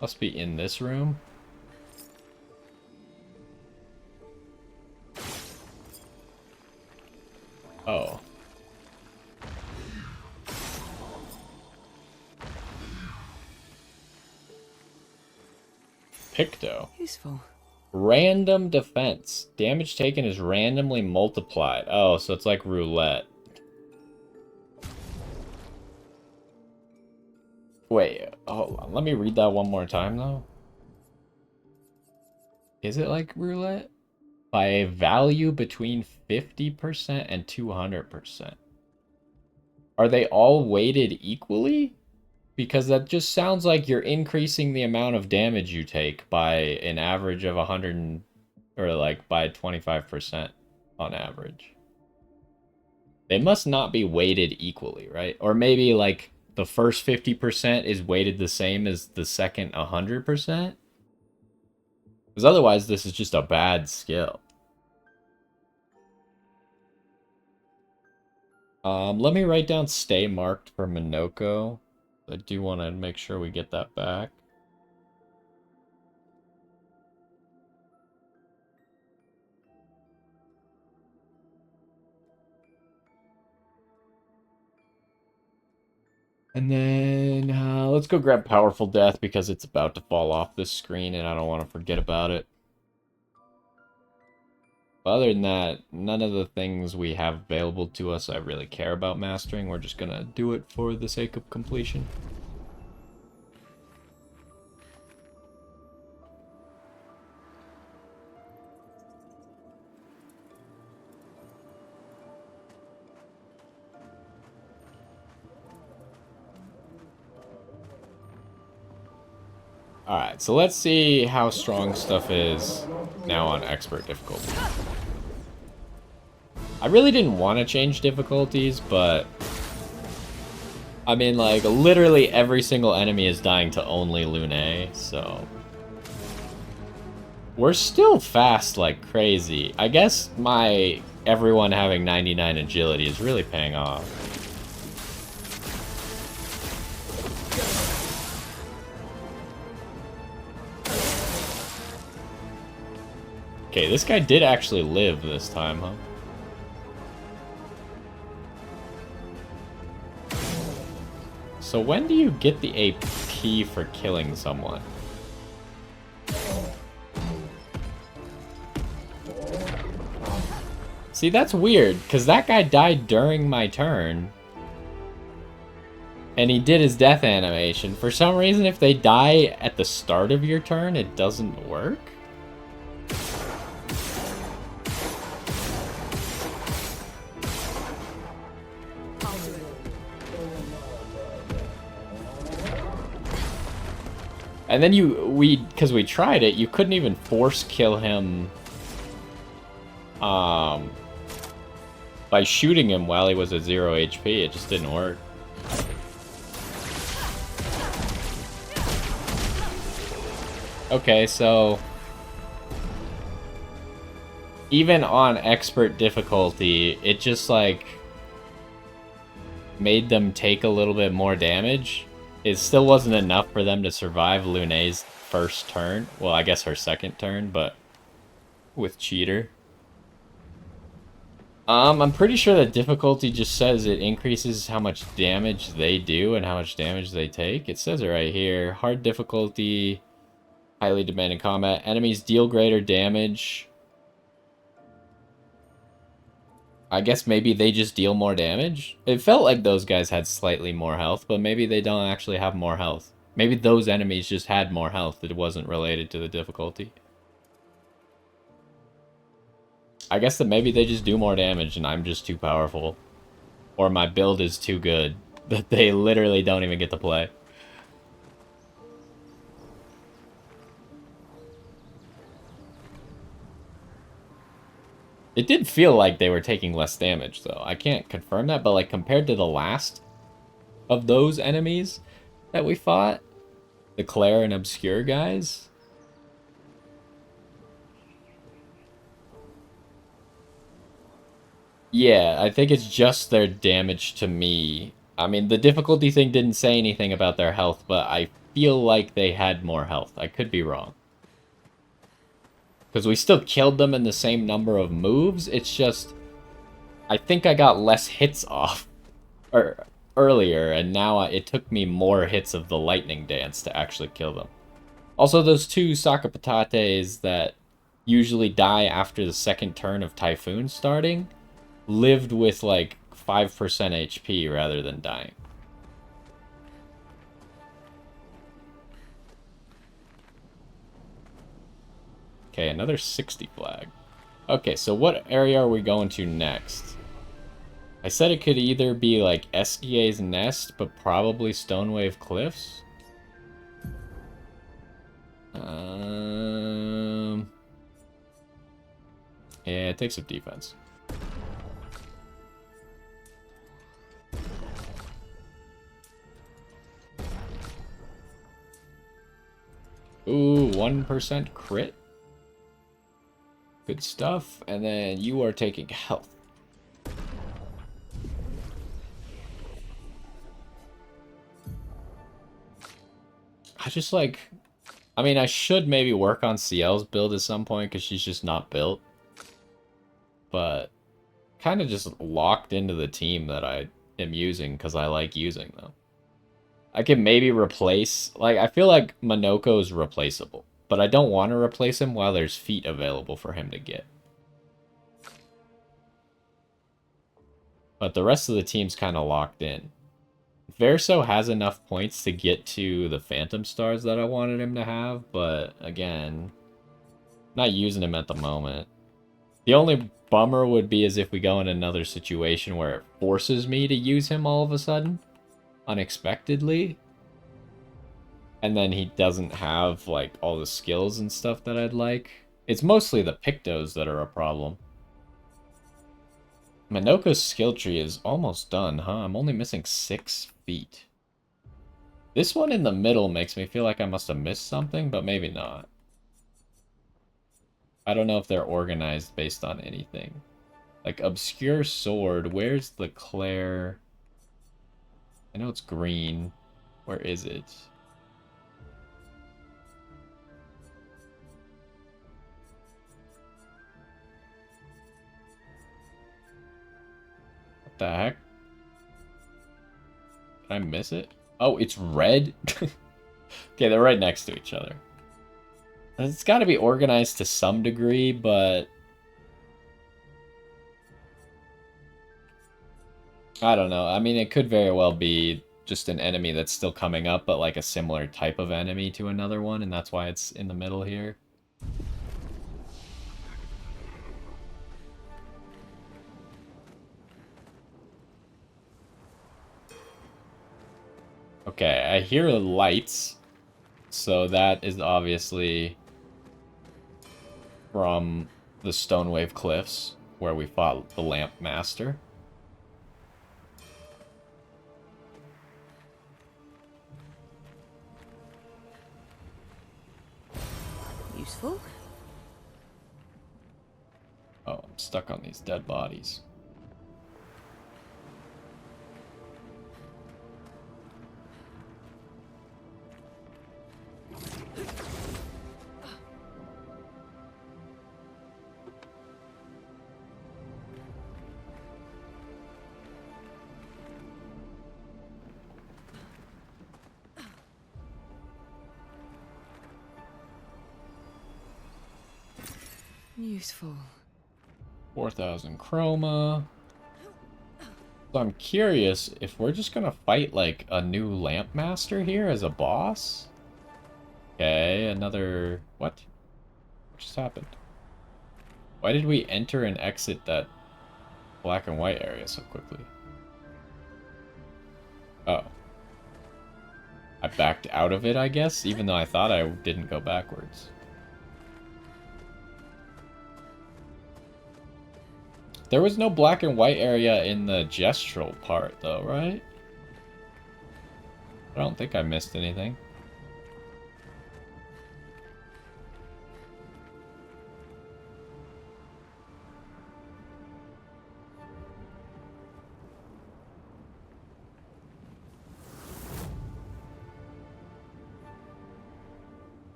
[SPEAKER 1] Must be in this room. Oh. Picto.
[SPEAKER 2] Useful.
[SPEAKER 1] Random defense. Damage taken is randomly multiplied. Oh, so it's like roulette. Wait, hold on. Let me read that one more time, though. Is it like roulette? By a value between 50% and 200%. Are they all weighted equally? Because that just sounds like you're increasing the amount of damage you take by an average of 100, or like by 25% on average. They must not be weighted equally, right? Or maybe like the first 50% is weighted the same as the second 100%? Because otherwise this is just a bad skill. Let me write down stay marked for Minoko. I do want to make sure we get that back. And then let's go grab Powerful Death because it's about to fall off this screen and I don't want to forget about it. But other than that, none of the things we have available to us I really care about mastering. We're just going to do it for the sake of completion. Alright, so let's see how strong stuff is now on expert difficulty. I really didn't want to change difficulties, but I mean, like, literally every single enemy is dying to only Lune, so We're still fast like crazy. I guess my everyone having 99 agility is really paying off. Okay, this guy did actually live this time, huh? So when do you get the AP for killing someone? See, that's weird, because that guy died during my turn. And he did his death animation. For some reason, if they die at the start of your turn, it doesn't work?
[SPEAKER 2] I'll do it.
[SPEAKER 1] And then because we tried it, you couldn't even force kill him by shooting him while he was at 0 HP. It just didn't work. Okay, so even on expert difficulty, it just like made them take a little bit more damage. It still wasn't enough for them to survive Lune's first turn. Well, I guess her second turn, but with cheater. I'm pretty sure that difficulty just says it increases how much damage they do and how much damage they take. It says it right here. Hard difficulty, highly demanding combat. Enemies deal greater damage. I guess maybe they just deal more damage? It felt like those guys had slightly more health, but maybe they don't actually have more health. Maybe those enemies just had more health. It wasn't related to the difficulty. I guess that maybe they just do more damage and I'm just too powerful. Or my build is too good that they literally don't even get to play. It did feel like they were taking less damage, though. I can't confirm that, but like compared to the last of those enemies that we fought, the Clair and Obscur guys, yeah, I think it's just their damage to me. I mean, the difficulty thing didn't say anything about their health, but I feel like they had more health. I could be wrong. Because we still killed them in the same number of moves. It's just, I think I got less hits off earlier, and now it took me more hits of the lightning dance to actually kill them. Also, those two Sakapatates that usually die after the second turn of Typhoon starting lived with like 5% HP rather than dying. Okay, another 60 flag. Okay, so what area are we going to next? I said it could either be like Esquia's Nest, but probably Stonewave Cliffs. Yeah, it takes some defense. Ooh, 1% crit. Good stuff. And then you are taking health. I mean, I should maybe work on CL's build at some point because she's just not built. But kind of just locked into the team that I am using because I like using them. I can maybe replace, like, I feel like Monoko is replaceable, but I don't want to replace him while there's feet available for him to get. But the rest of the team's kind of locked in. Verso has enough points to get to the Phantom Stars that I wanted him to have, but again, not using him at the moment. The only bummer would be as if we go in another situation where it forces me to use him all of a sudden, unexpectedly. And then he doesn't have, like, all the skills and stuff that I'd like. It's mostly the Pictos that are a problem. Minoko's skill tree is almost done, huh? I'm only missing 6 feet. This one in the middle makes me feel like I must have missed something, but maybe not. I don't know if they're organized based on anything. Like, Obscure Sword, where's the Clair? I know it's green. Where is it? What the heck? Did I miss it? Oh, it's red? Okay, they're right next to each other. It's got to be organized to some degree, but I don't know. I mean, it could very well be just an enemy that's still coming up, but like a similar type of enemy to another one, and that's why it's in the middle here. Okay, I hear lights, so that is obviously from the Stonewave Cliffs, where we fought the Lamp Master.
[SPEAKER 2] Useful.
[SPEAKER 1] Oh, I'm stuck on these dead bodies.
[SPEAKER 2] Useful.
[SPEAKER 1] 4,000 chroma. So I'm curious if we're just gonna fight like a new Lamp Master here as a boss. Okay, another... What? What just happened? Why did we enter and exit that black and white area so quickly? Oh. I backed out of it, I guess, even though I thought I didn't go backwards. There was no black and white area in the gestural part, though, right? I don't think I missed anything.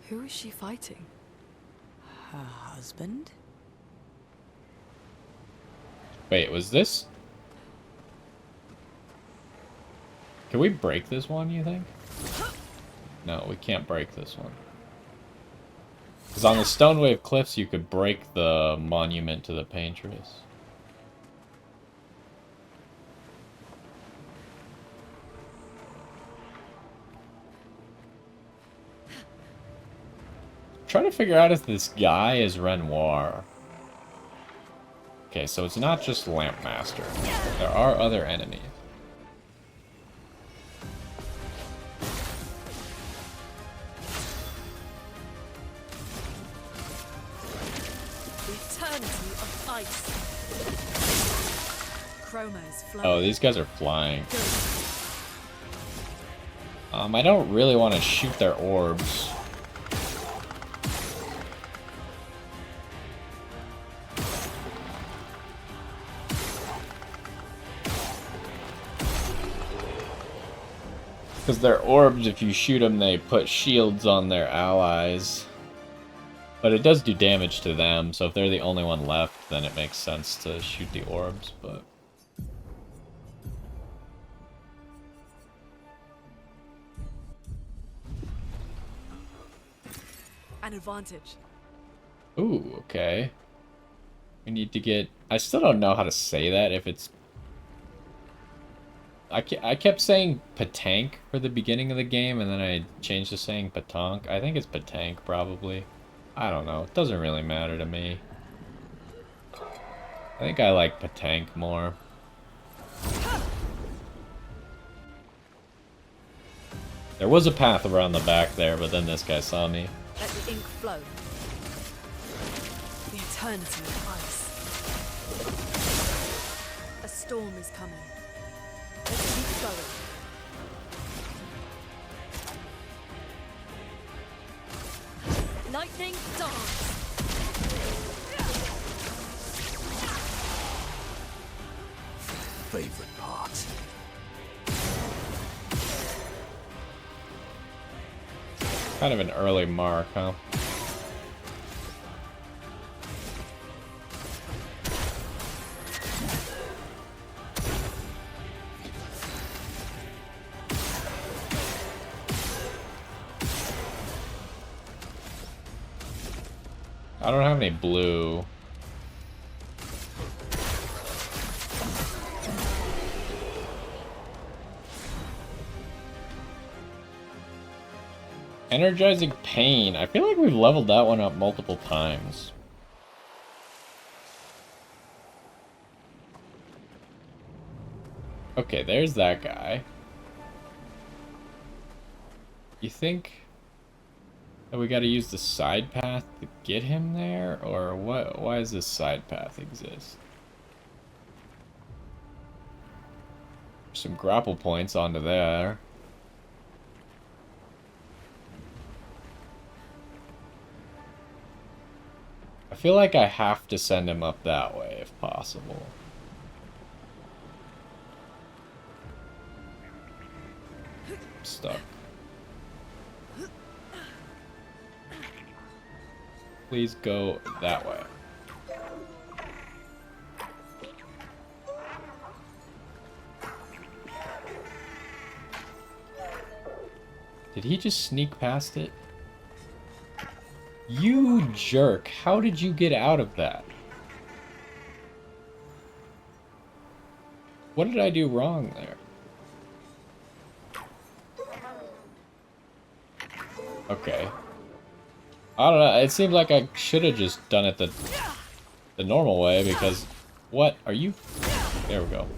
[SPEAKER 2] Who is she fighting? Her husband?
[SPEAKER 1] Wait, was this... Can we break this one, you think? No, we can't break this one. Because on the Stonewave Cliffs, you could break the monument to the Paintress. Trying to figure out if this guy is Renoir. Okay, so it's not just Lamp Master. There are other enemies.
[SPEAKER 2] The eternity of ice. Chroma is flowing.
[SPEAKER 1] Oh, these guys are flying. I don't really want to shoot their orbs. Because their orbs, if you shoot them, they put shields on their allies. But it does do damage to them, so if they're the only one left, then it makes sense to shoot the orbs, but...
[SPEAKER 2] An advantage.
[SPEAKER 1] Ooh, okay. We need to get... I still don't know how to say that, if it's... I kept saying Patank for the beginning of the game, and then I changed to saying Patonk. I think it's Patank, probably. I don't know. It doesn't really matter to me. I think I like Patank more. There was a path around the back there, but then this guy saw me.
[SPEAKER 2] Let the ink flow. The eternity of ice. A storm is coming. Let's keep going. Lightning dance.
[SPEAKER 3] Favorite part.
[SPEAKER 1] Kind of an early mark, huh? I don't have any blue. Energizing Pain. I feel like we've leveled that one up multiple times. Okay, there's that guy. You think that we gotta use the side path to get him there? Or what? Why does this side path exist? Some grapple points onto there. I feel like I have to send him up that way if possible. I'm stuck. Please go that way. Did he just sneak past it? You jerk. How did you get out of that? What did I do wrong there? Okay. I don't know. It seemed like I should have just done it the normal way because... What? Are you... There we go.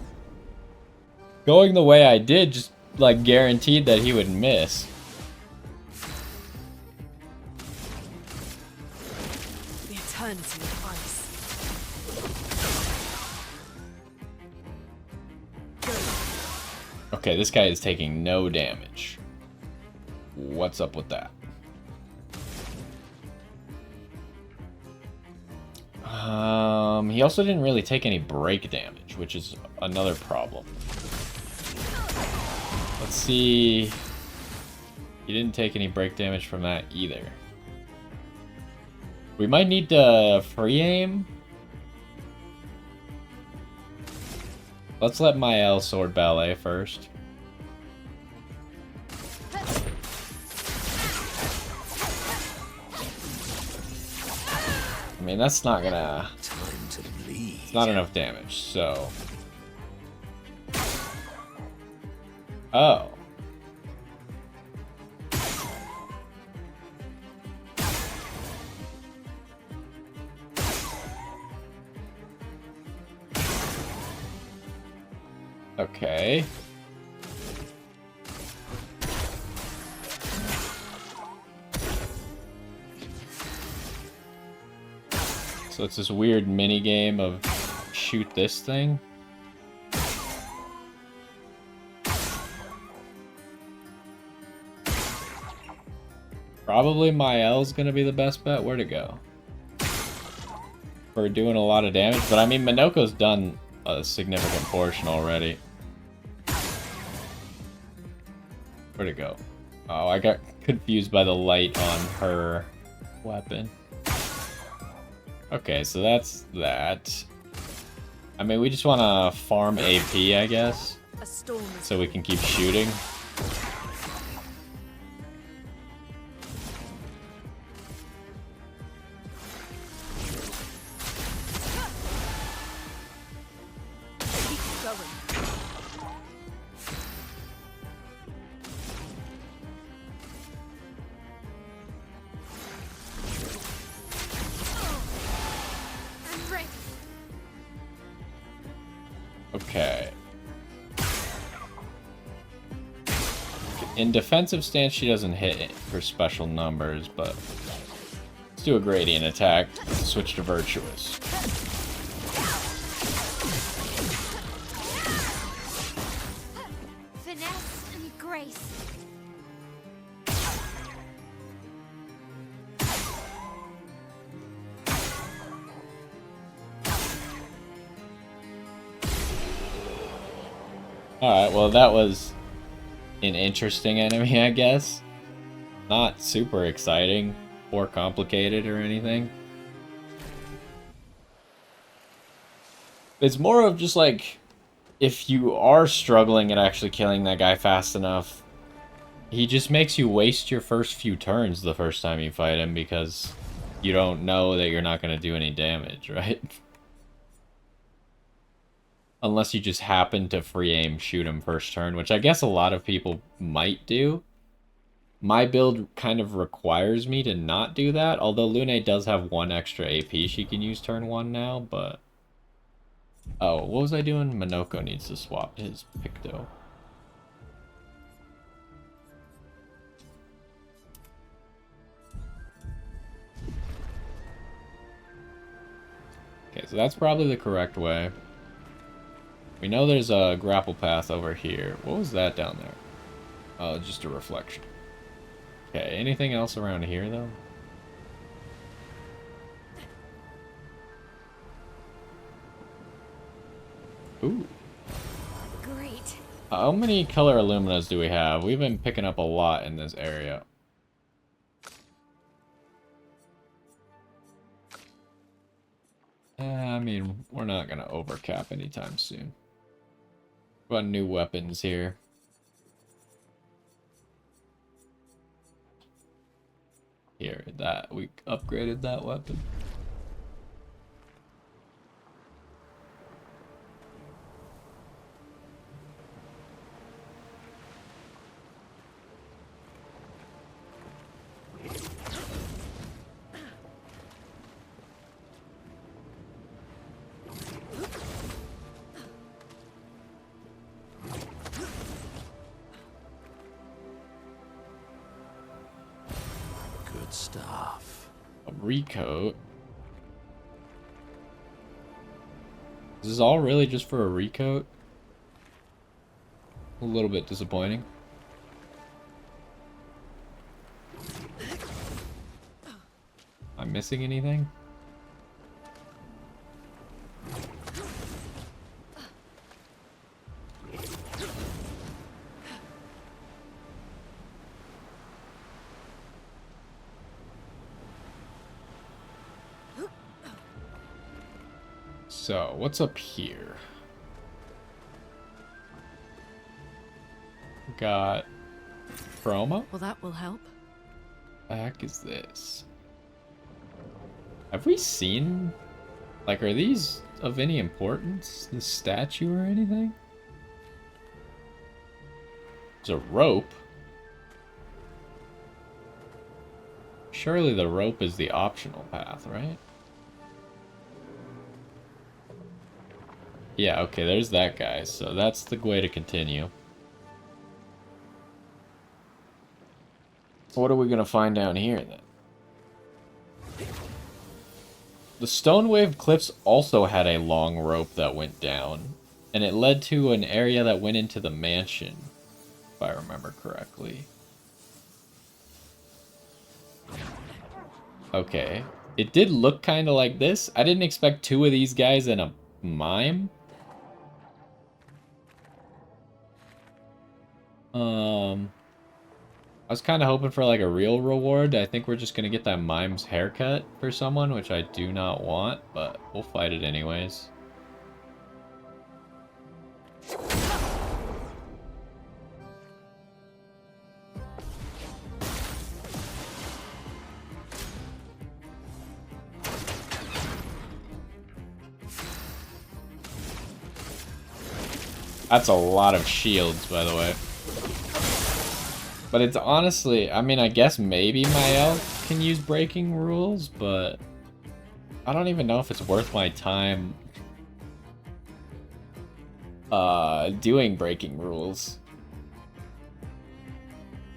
[SPEAKER 1] Going the way I did just, like, guaranteed that he would miss.
[SPEAKER 2] The eternity of ice.
[SPEAKER 1] Okay, this guy is taking no damage. What's up with that? He also didn't really take any break damage, which is another problem. Let's see. He didn't take any break damage from that either. We might need to free aim. Let's let Mael sword ballet first. I mean, that's not gonna...
[SPEAKER 3] Time to bleed.
[SPEAKER 1] It's not enough damage, so... Oh. Okay. So it's this weird mini game of shoot this thing. Probably Mael's gonna be the best bet. Where to go? For doing a lot of damage, but I mean Minoko's done a significant portion already. Where'd it go? Oh, I got confused by the light on her weapon. Okay, so that's that. I mean, we just want to farm AP, I guess,
[SPEAKER 2] A storm is
[SPEAKER 1] so we can keep shooting.
[SPEAKER 2] keep going. I'm ready.
[SPEAKER 1] Okay. In defensive stance, she doesn't hit for special numbers, but let's do a gradient attack. Switch to virtuous.
[SPEAKER 4] Finesse and grace.
[SPEAKER 1] Alright, well that was an interesting enemy, I guess. Not super exciting or complicated or anything. It's more of just like, if you are struggling at actually killing that guy fast enough, he just makes you waste your first few turns the first time you fight him because you don't know that you're not going to do any damage, right? Unless you just happen to free aim shoot him first turn, which I guess a lot of people might do. My build kind of requires me to not do that, although Lune does have 1 extra AP she can use turn 1 now, but... Oh, what was I doing? Monoko needs to swap his Picto. Okay, so that's probably the correct way. We know there's a grapple path over here. What was that down there? Oh, just a reflection. Okay, anything else around here, though? Ooh.
[SPEAKER 2] Great.
[SPEAKER 1] How many color Illuminas do we have? We've been picking up a lot in this area. I mean, we're not going to overcap anytime soon. Got new weapons here. Here, that we upgraded that weapon.
[SPEAKER 3] Good stuff.
[SPEAKER 1] A recoat. Is this all really just for a recoat? A little bit disappointing. Am I missing anything? So, what's up here? Got promo?
[SPEAKER 2] Well, that will help.
[SPEAKER 1] The heck is this? Have we seen... Like, are these of any importance? This statue or anything? There's a rope. Surely the rope is the optional path, right? Yeah, okay, there's that guy. So that's the way to continue. What are we gonna find down here, then? The Stone Wave Cliffs also had a long rope that went down. And it led to an area that went into the mansion, if I remember correctly. Okay. It did look kind of like this. I didn't expect 2 of these guys in a mime. I was kind of hoping for like a real reward. I think we're just going to get that mime's haircut for someone, which I do not want, but we'll fight it anyways. That's a lot of shields, by the way. But it's honestly, I mean, I guess maybe my elf can use breaking rules, but I don't even know if it's worth my time doing breaking rules.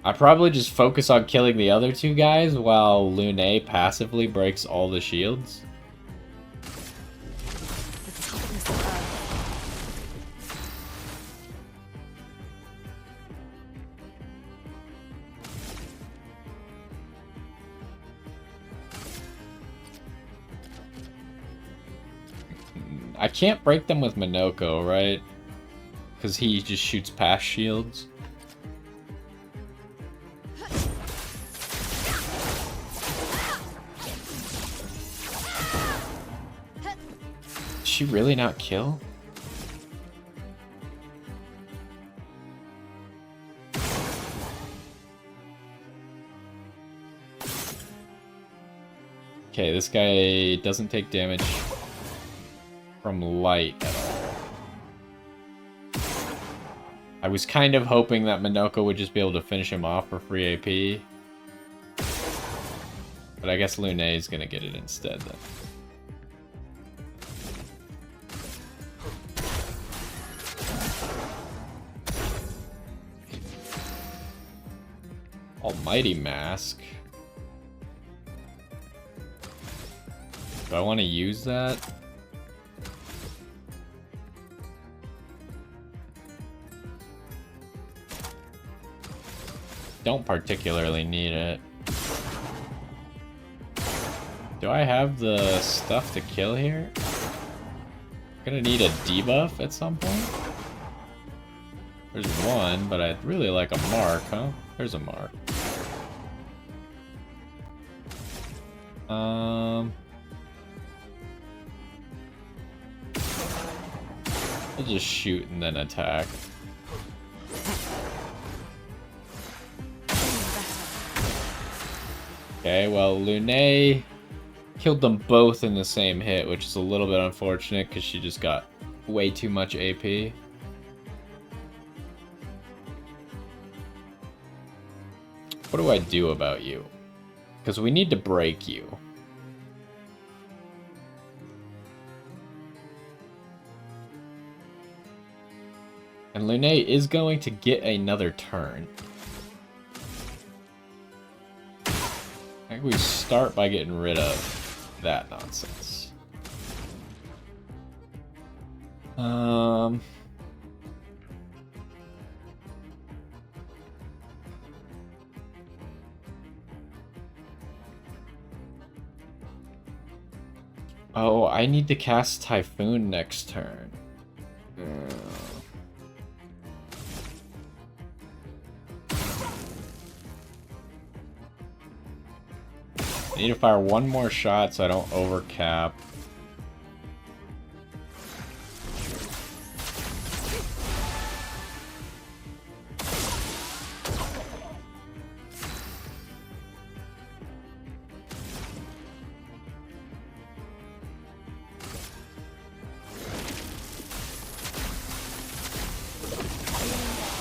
[SPEAKER 1] I probably just focus on killing the other 2 guys while Lune passively breaks all the shields. I can't break them with Monoko, right? because he just shoots past shields. Did she really not kill? Okay, this guy doesn't take damage from light at all. I was kind of hoping that Minoko would just be able to finish him off for free AP. But I guess Lune is gonna get it instead then. Almighty Mask. Do I want to use that? Don't particularly need it. Do I have the stuff to kill here? Gonna need a debuff at some point? There's one, but I'd really like a mark, huh? There's a mark. We'll just shoot and then attack. Okay, well, Lune killed them both in the same hit, which is a little bit unfortunate because she just got way too much AP. What do I do about you? Because we need to break you. And Lune is going to get another turn. I think we start by getting rid of that nonsense. Oh, I need to cast Typhoon next turn. I need to fire one more shot so I don't overcap.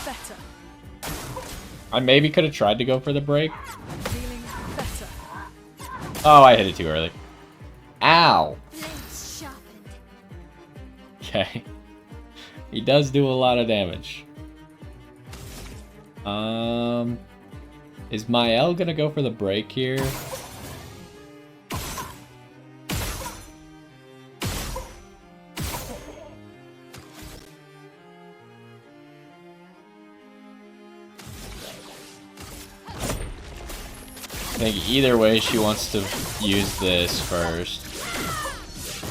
[SPEAKER 2] Better.
[SPEAKER 1] I maybe could have tried to go for the break.
[SPEAKER 2] Feeling better.
[SPEAKER 1] Oh, I hit it too early. Ow!
[SPEAKER 2] Blades sharpened.
[SPEAKER 1] Okay. He does do a lot of damage. Is Mael gonna go for the break here? I think either way she wants to use this first.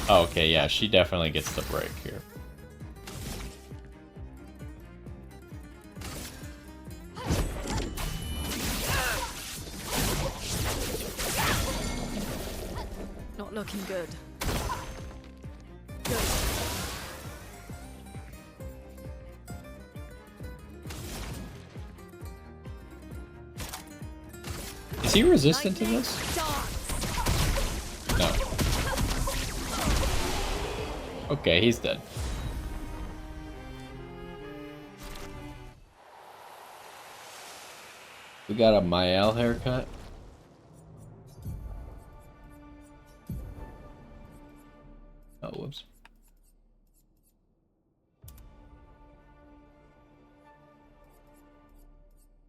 [SPEAKER 1] Oh, okay, yeah, she definitely gets the break here.
[SPEAKER 2] Not looking good. Good.
[SPEAKER 1] Is he resistant to this? No. Okay, he's dead. We got a Mael haircut. Oh, whoops.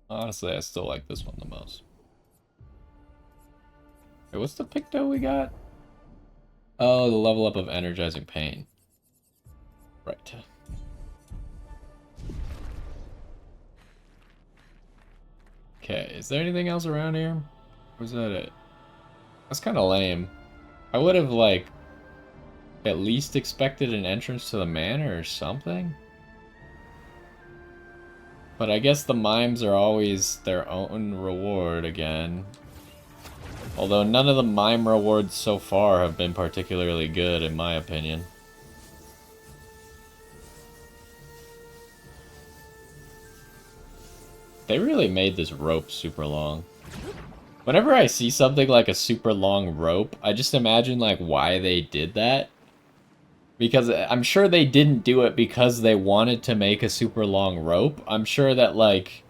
[SPEAKER 1] Honestly, I still like this one the most. Wait, what's the Picto we got? Oh, the level up of Energizing Pain. Right. Okay, is there anything else around here? Or is that it? That's kind of lame. I would have, like, at least expected an entrance to the manor or something. But I guess the mimes are always their own reward again. Although none of the mime rewards so far have been particularly good, in my opinion. They really made this rope super long. Whenever I see something like a super long rope, I just imagine like why they did that. Because I'm sure they didn't do it because they wanted to make a super long rope. I'm sure that like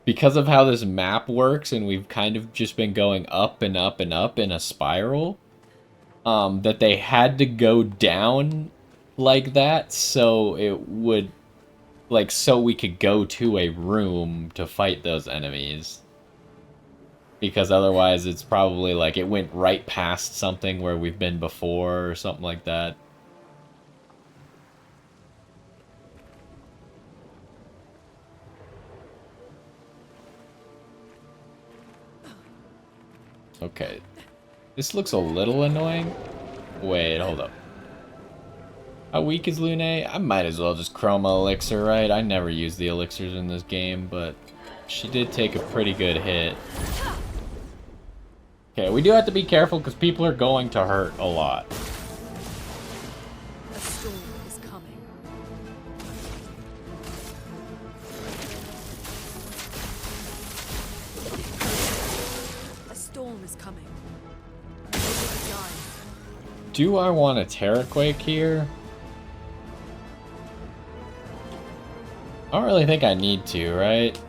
[SPEAKER 1] because of how this map works and we've kind of just been going up and up and up in a spiral, that they had to go down like that so it would like so we could go to a room to fight those enemies. Because otherwise it's probably like it went right past something where we've been before or something like that. Okay. This looks a little annoying. Wait, hold up. How weak is Lune? I might as well just chroma elixir, right? I never use the elixirs in this game, but she did take a pretty good hit. Okay, we do have to be careful because people are going to hurt a lot.
[SPEAKER 2] A storm is coming. A storm is coming.
[SPEAKER 1] Do I want a Terraquake here? I don't really think I need to, right?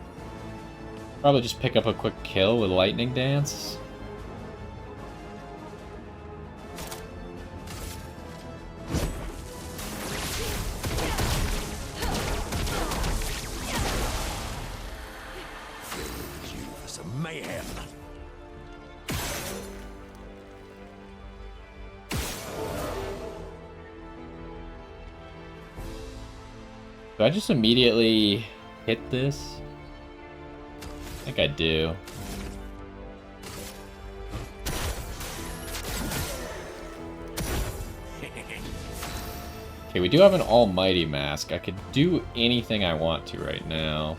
[SPEAKER 1] Probably just pick up a quick kill with Lightning Dance.
[SPEAKER 3] Some mayhem.
[SPEAKER 1] Do I just immediately hit this? I think I do. Okay, we do have an almighty mask. I could do anything I want to right now.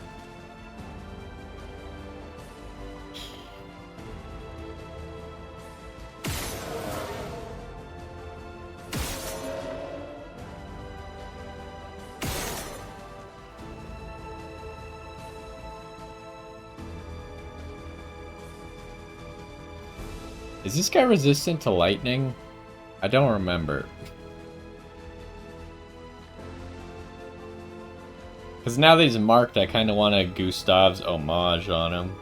[SPEAKER 1] Is this guy resistant to lightning? I don't remember. Because now that he's marked, I kind of want a Gustav's homage on him.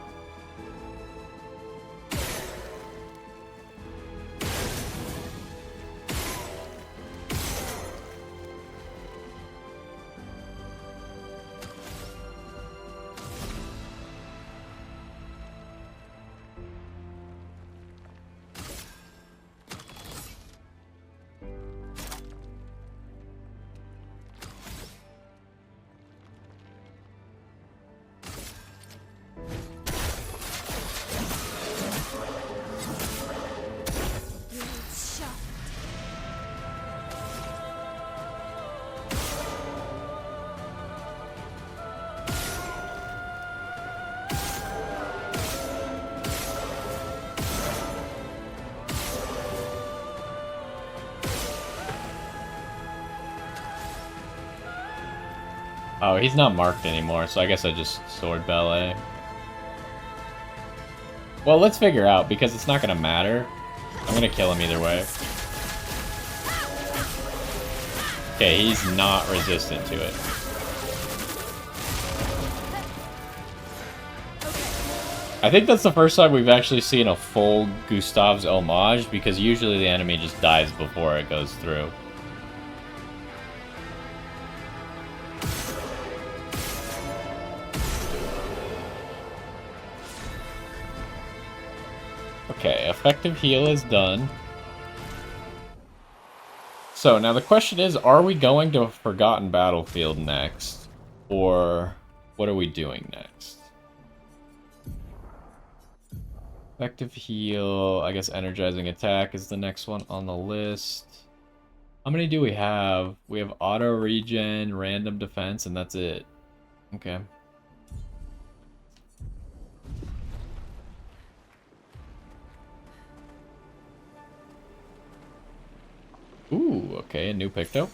[SPEAKER 1] Oh, he's not marked anymore, so I guess I just sword ballet. Well, let's figure out, because it's not gonna matter. I'm gonna kill him either way. Okay, he's not resistant to it. I think that's the first time we've actually seen a full Gustav's homage, because usually the enemy just dies before it goes through. Okay, effective heal is done. So, now the question is, are we going to a Forgotten Battlefield next? Or what are we doing next? Effective heal, I guess energizing attack is the next one on the list. How many do we have? We have auto regen, random defense, and that's it. Okay. Ooh, okay, a new picto.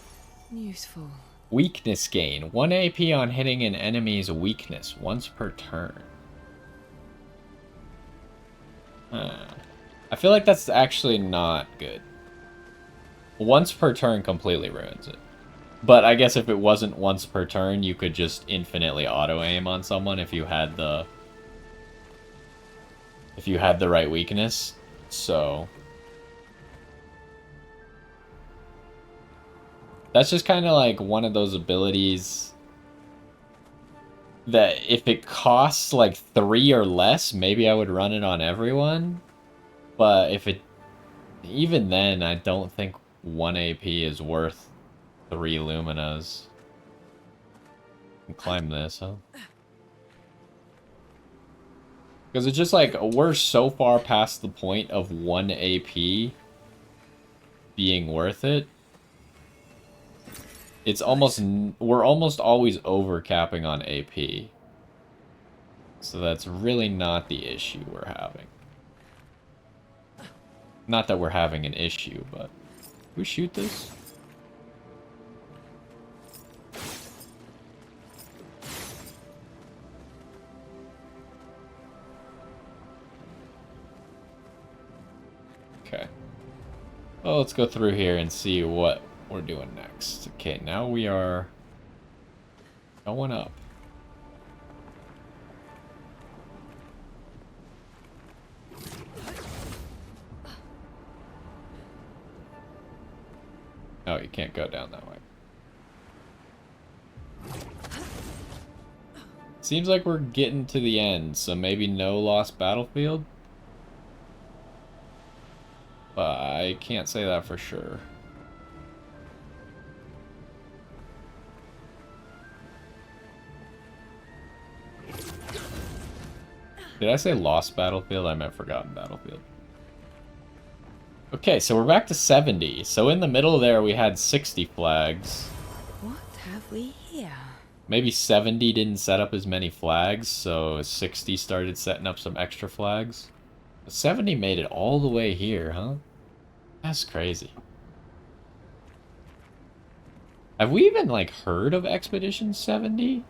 [SPEAKER 2] Useful.
[SPEAKER 1] Weakness gain. 1 AP on hitting an enemy's weakness once per turn. I feel like that's actually not good. Once per turn completely ruins it. But I guess if it wasn't once per turn, you could just infinitely auto-aim on someone if you had the right weakness. So that's just kind of like one of those abilities that if it costs like 3 or less, maybe I would run it on everyone. But if it, even then, I don't think 1 AP is worth 3 Luminas. Can climb this, huh? Because it's just like, we're so far past the point of 1 AP being worth it. It's almost, we're almost always overcapping on AP. So that's really not the issue we're having. Not that we're having an issue, but... we shoot this? Okay. Well, let's go through here and see what we're doing next. Okay, now we are going up. Oh, you can't go down that way. Seems like we're getting to the end, so maybe no lost battlefield? But I can't say that for sure. Did I say lost battlefield? I meant forgotten battlefield. Okay, so we're back to 70. So in the middle there we had 60 flags.
[SPEAKER 2] What have we here?
[SPEAKER 1] Maybe 70 didn't set up as many flags, so 60 started setting up some extra flags. 70 made it all the way here, huh? That's crazy. Have we even, like, heard of Expedition 70?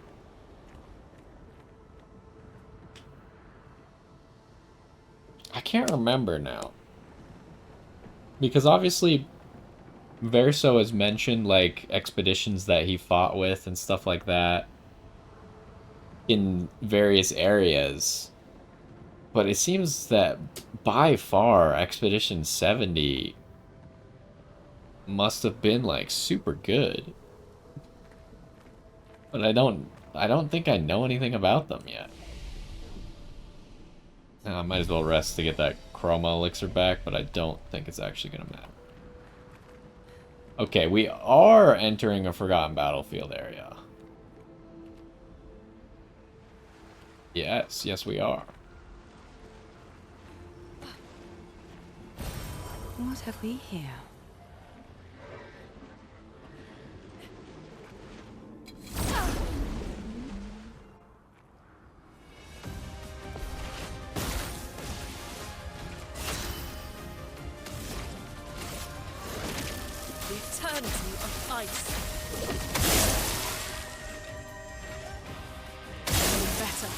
[SPEAKER 1] I can't remember now. Because obviously, Verso has mentioned, like, expeditions that he fought with and stuff like that in various areas. But it seems that, by far, Expedition 70 must have been, like, super good. But I don't think I know anything about them yet. I might as well rest to get that Chroma Elixir back, but I don't think it's actually going to matter. Okay, we are entering a Forgotten Battlefield area. Yes, yes we are.
[SPEAKER 2] What have we here? The eternity of ice. Better.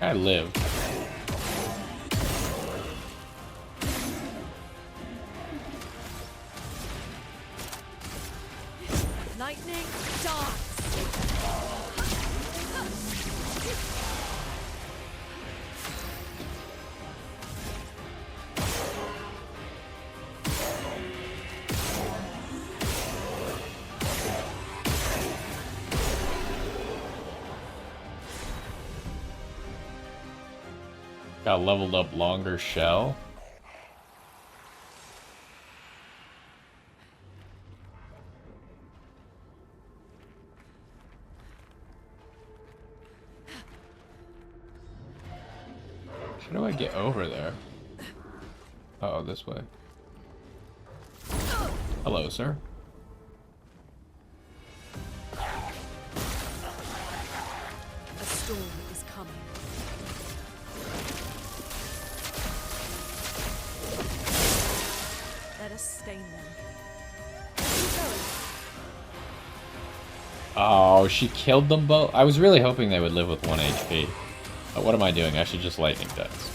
[SPEAKER 1] I live.
[SPEAKER 2] Lightning darts.
[SPEAKER 1] Got a leveled up longer shell. How do I get over there? Oh, this way. Hello, sir.
[SPEAKER 2] A storm is coming. Let us
[SPEAKER 1] Oh, she killed them both? I was really hoping they would live with 1 HP. But what am I doing? I should just lightning dance.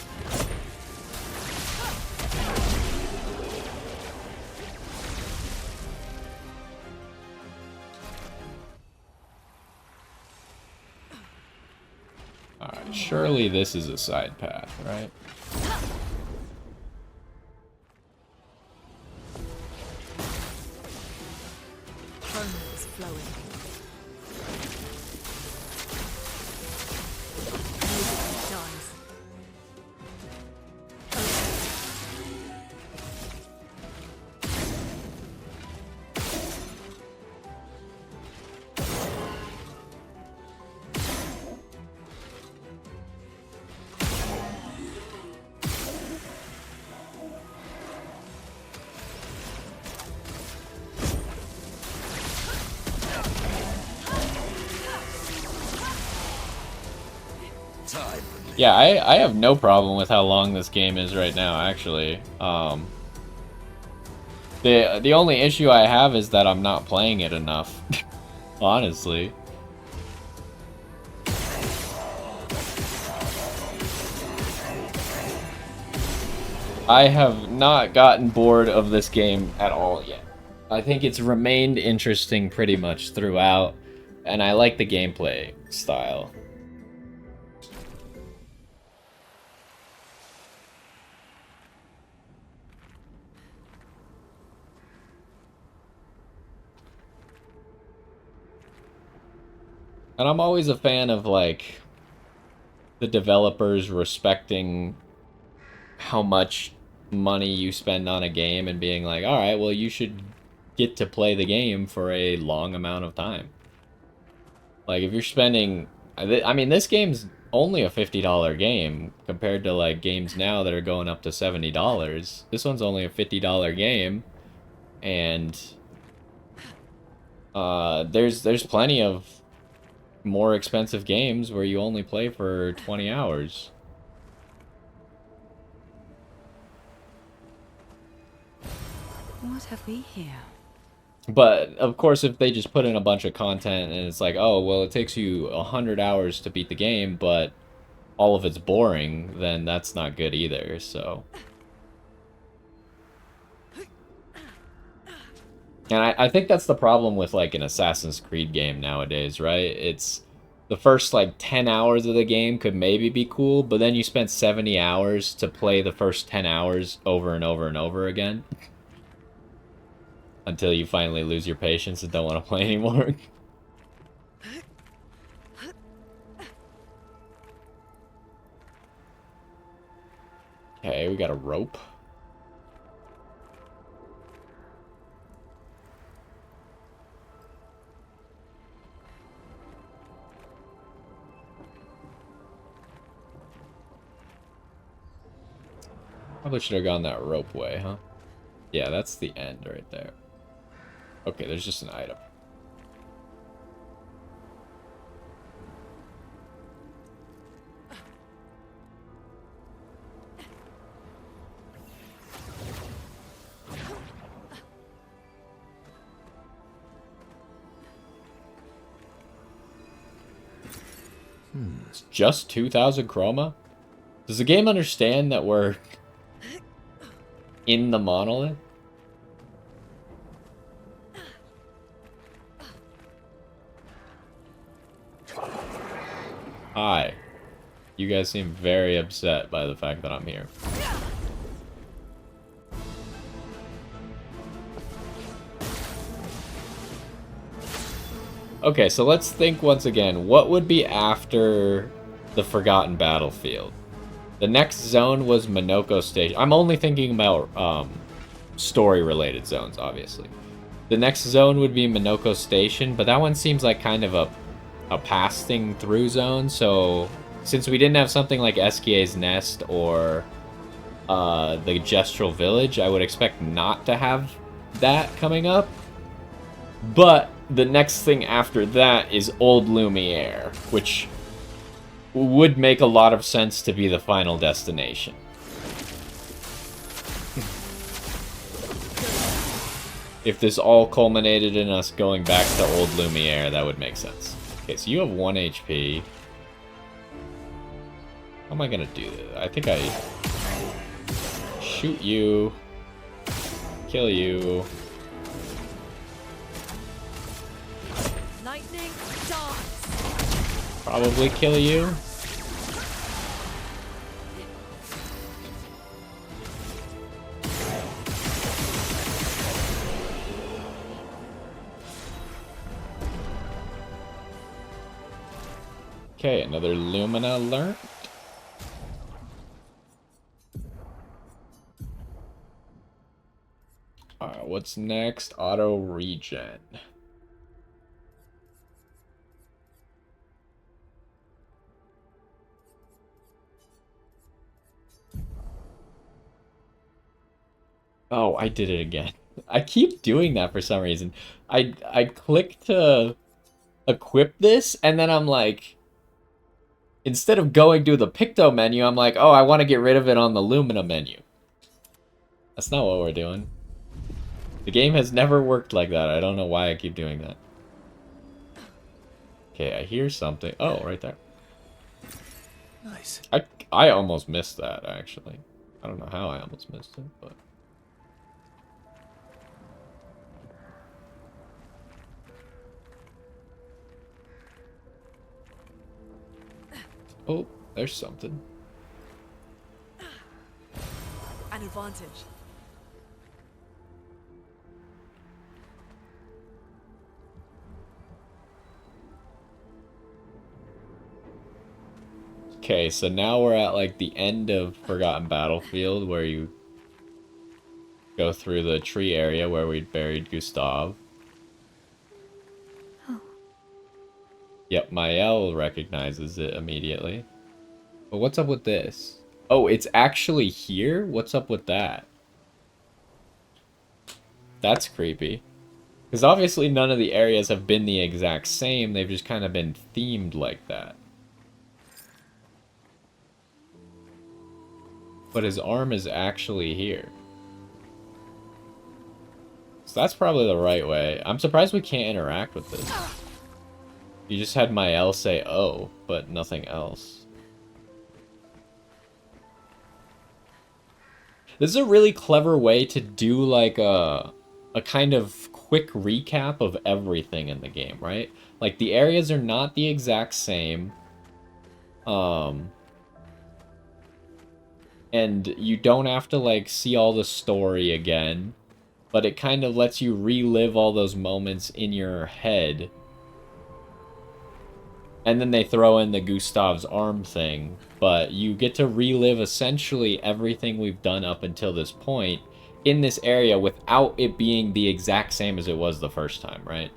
[SPEAKER 1] Alright, surely this is a side path, right?
[SPEAKER 2] Prana is flowing. Nobody dies.
[SPEAKER 1] Yeah, I have no problem with how long this game is right now, actually. The only issue I have is that I'm not playing it enough, honestly. I have not gotten bored of this game at all yet. I think it's remained interesting pretty much throughout, and I like the gameplay style. And I'm always a fan of, like, the developers respecting how much money you spend on a game and being like, alright, well, you should get to play the game for a long amount of time. Like, if you're spending... I mean, this game's only a $50 game compared to, like, games now that are going up to $70. This one's only a $50 game, and... there's plenty of more expensive games where you only play for 20 hours.
[SPEAKER 2] What have we here?
[SPEAKER 1] But, of course, if they just put in a bunch of content and it's like, oh, well, it takes you 100 hours to beat the game, but all of it's boring, then that's not good either, so... And I think that's the problem with, like, an Assassin's Creed game nowadays, right? It's... The first, like, 10 hours of the game could maybe be cool, but then you spent 70 hours to play the first 10 hours over and over and over again. Until you finally lose your patience and don't want to play anymore. Okay, we got a rope. Probably should have gone that rope way, huh? Yeah, that's the end right there. Okay, there's just an item. It's just 2,000 chroma? Does the game understand that we're in the monolith? Hi. You guys seem very upset by the fact that I'm here. Okay, so let's think once again. What would be after the Forgotten Battlefield? The next zone was Monoko Station. I'm only thinking about story-related zones, obviously. The next zone would be Monoko Station, but that one seems like kind of a passing through zone, so since we didn't have something like Eskier's Nest or the Gestural Village, I would expect not to have that coming up. But the next thing after that is Old Lumiere, which would make a lot of sense to be the final destination. If this all culminated in us going back to old Lumiere, that would make sense. Okay, so you have 1 HP. How am I gonna do this? I think I shoot you, kill you.
[SPEAKER 2] Lightning darts.
[SPEAKER 1] Probably kill you. Okay, another Lumina learned. Alright, what's next? Auto regen. Oh, I did it again. I keep doing that for some reason. I click to equip this, and then I'm like, instead of going to the Picto menu, I'm like, oh, I want to get rid of it on the Lumina menu. That's not what we're doing. The game has never worked like that. I don't know why I keep doing that. Okay, I hear something. Oh, right there.
[SPEAKER 3] Nice.
[SPEAKER 1] I almost missed that, actually. I don't know how I almost missed it, but... Oh, there's something.
[SPEAKER 2] An advantage.
[SPEAKER 1] Okay, so now we're at like the end of Forgotten Battlefield, where you go through the tree area where we buried Gustav.
[SPEAKER 2] Oh.
[SPEAKER 1] Yep, Mael recognizes it immediately. But what's up with this? Oh, it's actually here? What's up with that? That's creepy. Because obviously none of the areas have been the exact same, they've just kind of been themed like that. But his arm is actually here. So that's probably the right way. I'm surprised we can't interact with this. You just had Mael say, oh, but nothing else. This is a really clever way to do like a kind of quick recap of everything in the game, right? Like the areas are not the exact same. And you don't have to like see all the story again, but it kind of lets you relive all those moments in your head. And then they throw in the Gustav's arm thing, but you get to relive essentially everything we've done up until this point in this area without it being the exact same as it was the first time, right?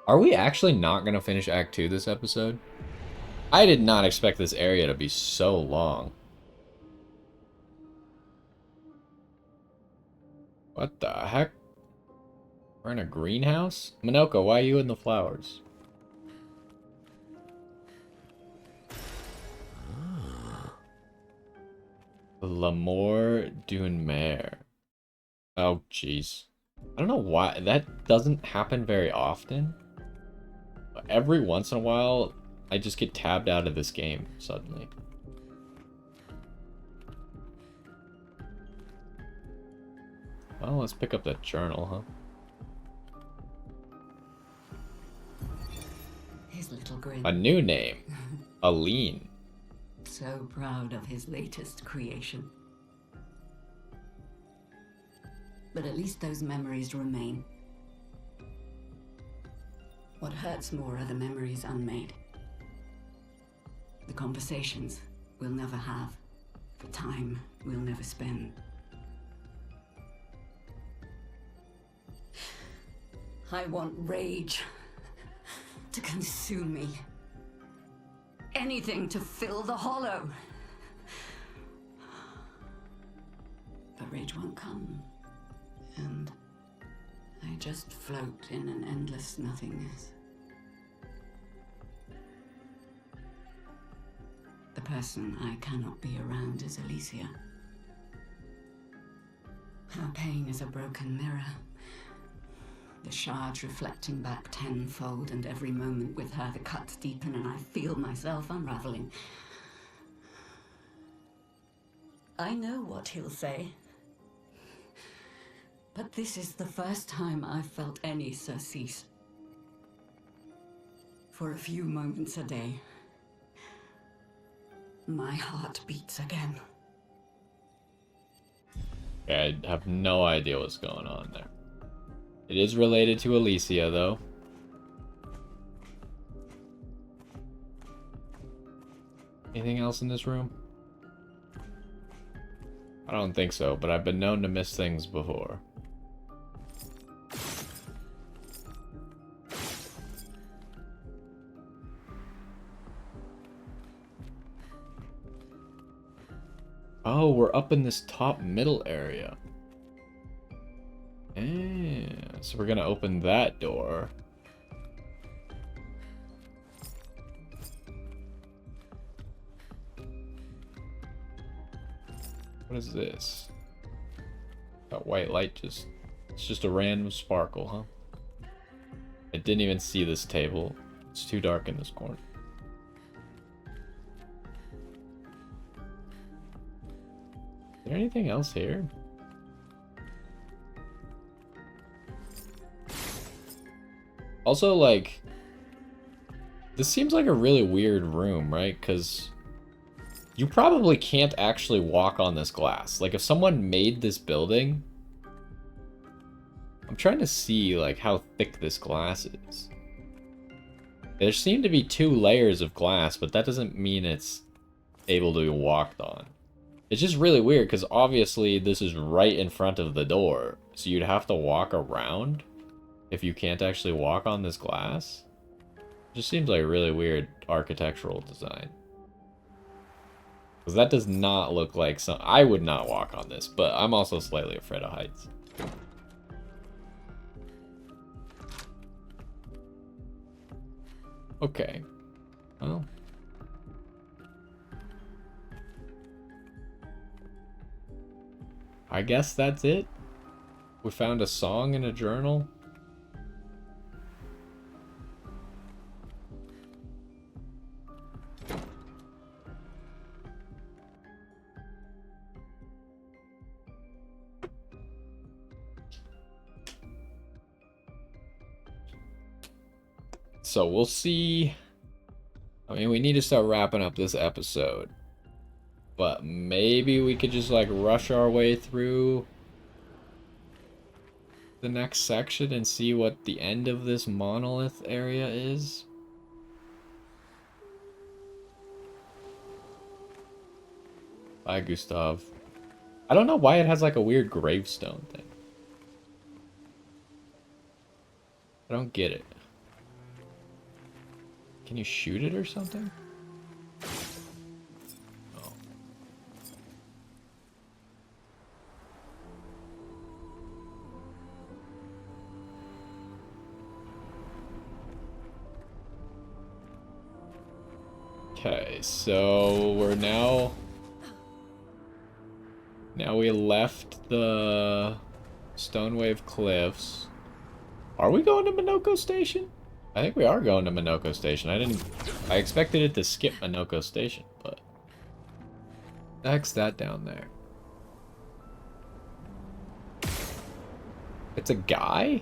[SPEAKER 1] Are we actually not going to finish Act 2 this episode? I did not expect this area to be so long. What the heck? We're in a greenhouse? Minoko, why are you in the flowers? L'amour d'une mère. Oh, jeez. I don't know why. That doesn't happen very often. But every once in a while, I just get tabbed out of this game suddenly. Well, let's pick up that journal, huh?
[SPEAKER 4] His little grin.
[SPEAKER 1] A new name. Aline.
[SPEAKER 4] So proud of his latest creation. But at least those memories remain. What hurts more are the memories unmade. The conversations we'll never have. The time we'll never spend. I want rage to consume me. Anything to fill the hollow. But bridge won't come, and I just float in an endless nothingness. The person I cannot be around is Alicia. Her pain is a broken mirror, the shards reflecting back tenfold, and every moment with her the cuts deepen and I feel myself unraveling. I know what he'll say, but this is the first time I've felt any surcease. For a few moments a day, my heart beats again.
[SPEAKER 1] I have no idea what's going on there. It is related to Alicia, though. Anything else in this room? I don't think so, but I've been known to miss things before. Oh, we're up in this top middle area. Yeah, so we're gonna open that door. What is this? That white light it's just a random sparkle, huh? I didn't even see this table. It's too dark in this corner. Is there anything else here? Also, like, this seems like a really weird room, right? Because you probably can't actually walk on this glass. Like, if someone made this building, I'm trying to see, like, how thick this glass is. There seem to be 2 layers of glass, but that doesn't mean it's able to be walked on. It's just really weird, because obviously this is right in front of the door. So you'd have to walk around if you can't actually walk on this glass. It just seems like a really weird architectural design. Because that does not look like some... I would not walk on this, but I'm also slightly afraid of heights. Okay. Well... I guess that's it. We found a song in a journal. So we'll see. I mean, we need to start wrapping up this episode. But maybe we could just, like, rush our way through the next section and see what the end of this monolith area is. Bye, Gustav. I don't know why it has, like, a weird gravestone thing. I don't get it. Can you shoot it or something? Okay, so we're now we left the Stonewave Cliffs. Are we going to Minoko Station? I think we are going to Minoko Station. I expected it to skip Minoko Station, but the heck's that down there? It's a guy?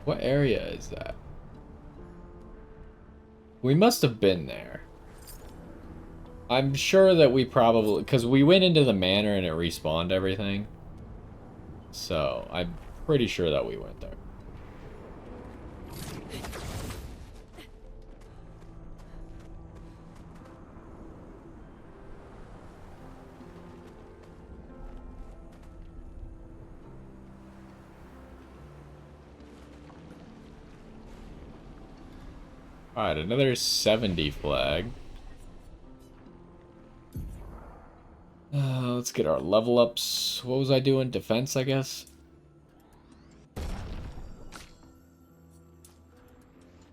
[SPEAKER 1] What area is that? We must have been there. I'm sure that we probably... Because we went into the manor and it respawned everything. So, I'm pretty sure that we went there. Alright, another 70 flag. let's get our level ups. What was I doing? Defense, I guess.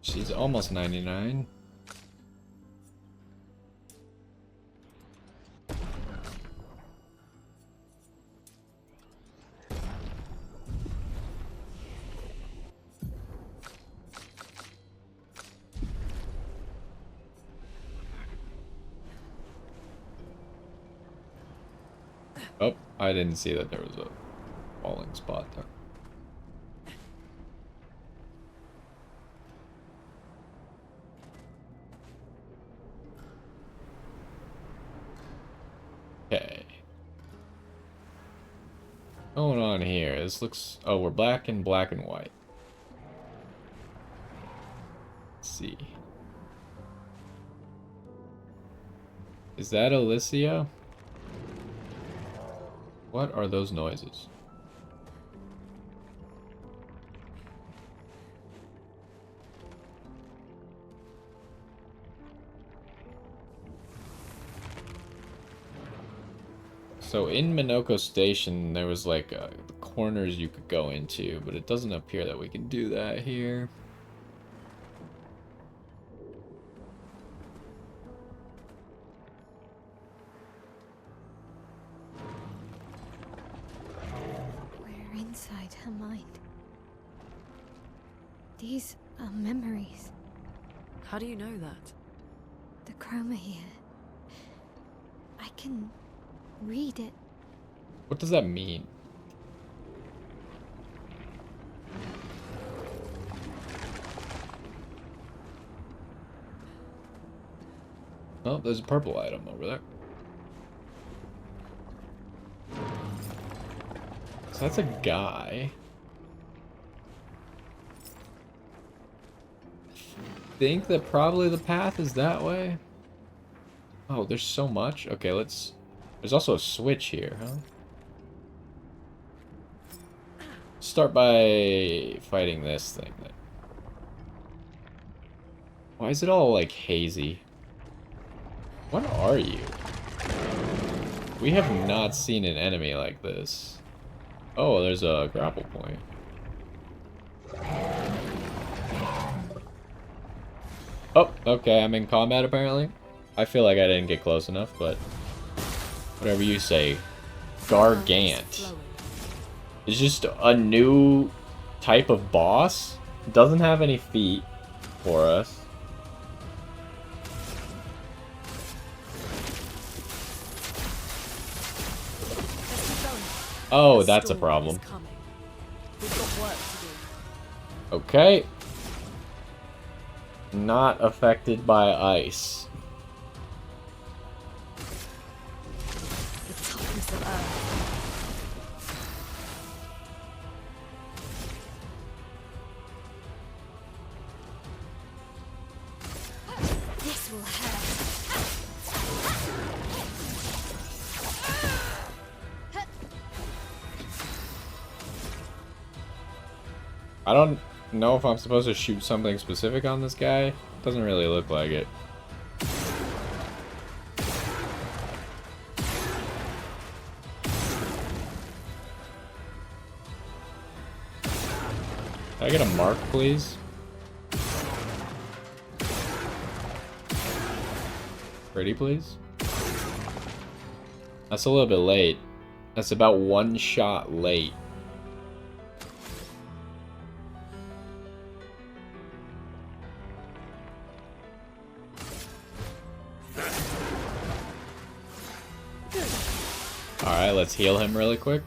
[SPEAKER 1] She's almost 99. Oh, I didn't see that there was a falling spot there. Okay. What's going on here? This looks... Oh, we're black and white. Let's see. Is that Alicia? What are those noises? So in Minoko Station, there was like corners you could go into, but it doesn't appear that we can do that here.
[SPEAKER 5] We're inside her mind. These are memories.
[SPEAKER 2] How do you know that?
[SPEAKER 5] The chroma here. I can read it.
[SPEAKER 1] What does that mean? Oh, there's a purple item over there. So that's a guy. I think that probably the path is that way. Oh, there's so much. Okay, let's... There's also a switch here, huh? Start by fighting this thing then. Why is it all like hazy? What are you? We have not seen an enemy like this. Oh, there's a grapple point. Oh, okay, I'm in combat apparently. I feel like I didn't get close enough, but whatever you say. Gargant. It's just a new type of boss. Doesn't have any feet for us. Oh, that's a problem. Okay. Not affected by ice.
[SPEAKER 2] The toughness of Earth.
[SPEAKER 5] This will hurt.
[SPEAKER 1] I don't know if I'm supposed to shoot something specific on this guy. Doesn't really look like it. Can I get a mark, please? Pretty, please? That's a little bit late. That's about one shot late. Alright, let's heal him really quick.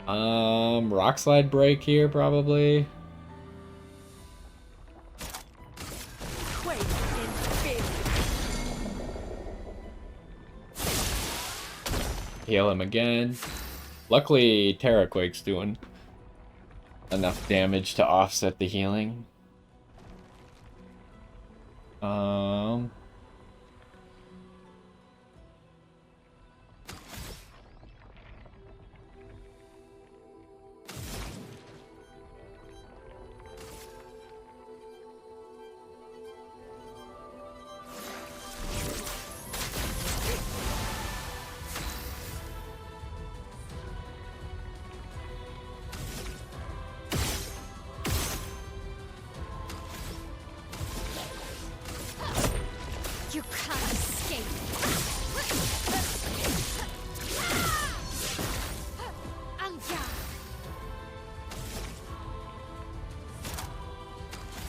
[SPEAKER 1] Rock slide break here, probably.
[SPEAKER 2] Quake in fear.
[SPEAKER 1] Heal him again. Luckily, Terraquake's doing enough damage to offset the healing.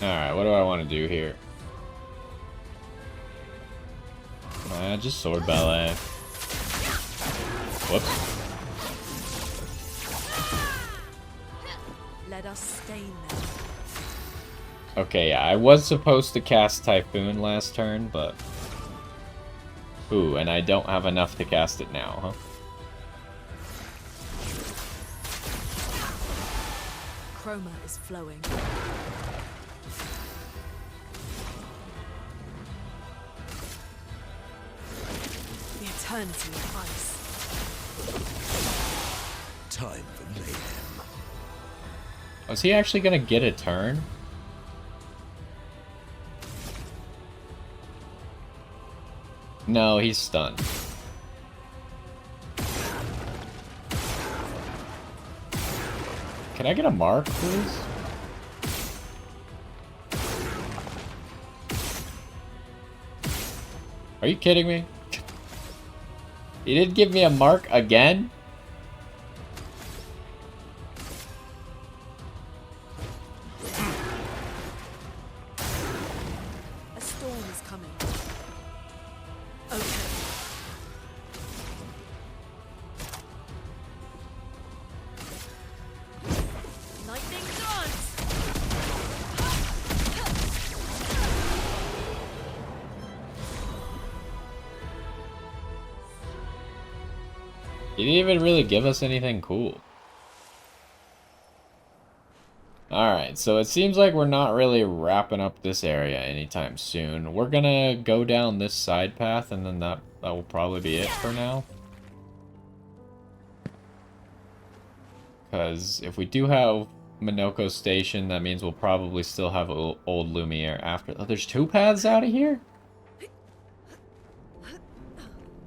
[SPEAKER 1] Alright, what do I want to do here? Just sword ballet. Whoops.
[SPEAKER 2] Let us stain them.
[SPEAKER 1] Okay, yeah, I was supposed to cast Typhoon last turn, but... Ooh, and I don't have enough to cast it now, huh?
[SPEAKER 2] Chroma is flowing. The eternity of ice.
[SPEAKER 3] Time for mayhem.
[SPEAKER 1] Was he actually gonna get a turn? No, he's stunned. Can I get a mark, please? Are you kidding me? He did give me a mark again?
[SPEAKER 2] A storm is coming. Okay. Lightning dance!
[SPEAKER 1] He didn't even really give us anything cool. Alright, so it seems like we're not really wrapping up this area anytime soon. We're gonna go down this side path, and then that will probably be it for now. Because if we do have Minoko Station, that means we'll probably still have Old Lumiere after. Oh, there's two paths out of here?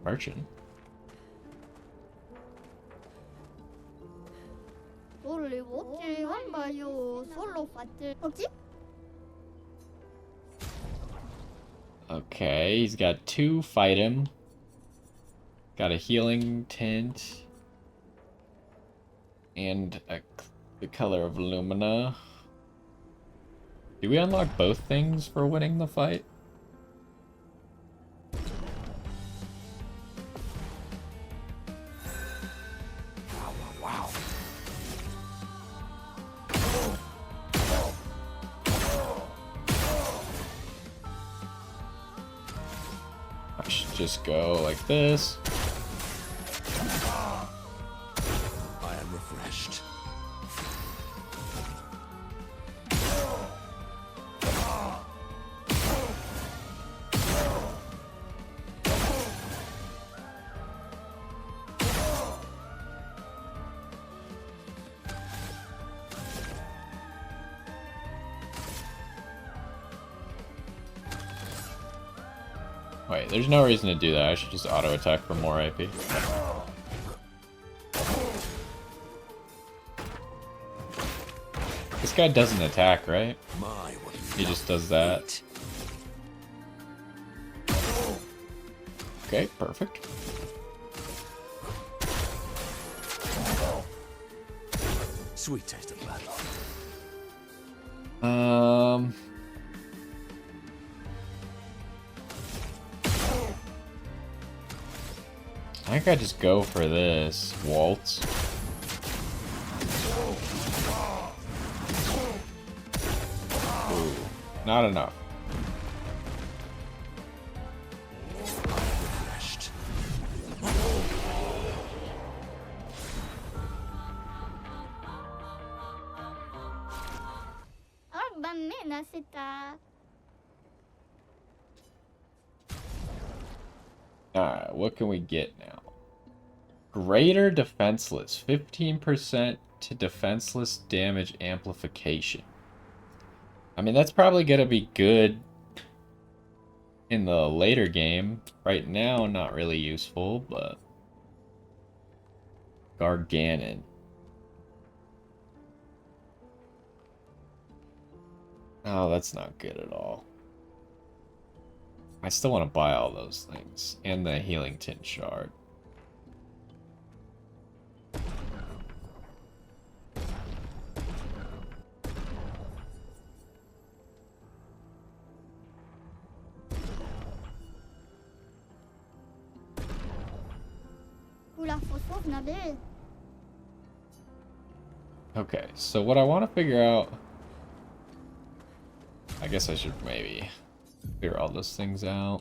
[SPEAKER 1] Merchant. Okay, he's got two fight him. Got a healing tint. And the color of Lumina. Do we unlock both things for winning the fight?
[SPEAKER 3] Wow.
[SPEAKER 1] I should just go like this.
[SPEAKER 3] I am refreshed.
[SPEAKER 1] Wait, there's no reason to do that. I should just auto attack for more AP. This guy doesn't attack, right? He just does that. Okay, perfect.
[SPEAKER 3] Sweet taste of battle.
[SPEAKER 1] I think I just go for this waltz. Ooh, not enough.
[SPEAKER 3] Refreshed.
[SPEAKER 1] Alright, what can we get now? Greater defenseless. 15% to defenseless damage amplification. I mean, that's probably going to be good in the later game. Right now, not really useful, but... Gargannon. Oh, that's not good at all. I still want to buy all those things. And the healing tint shard. Okay, so what I want to figure out... I guess I should maybe figure all those things out.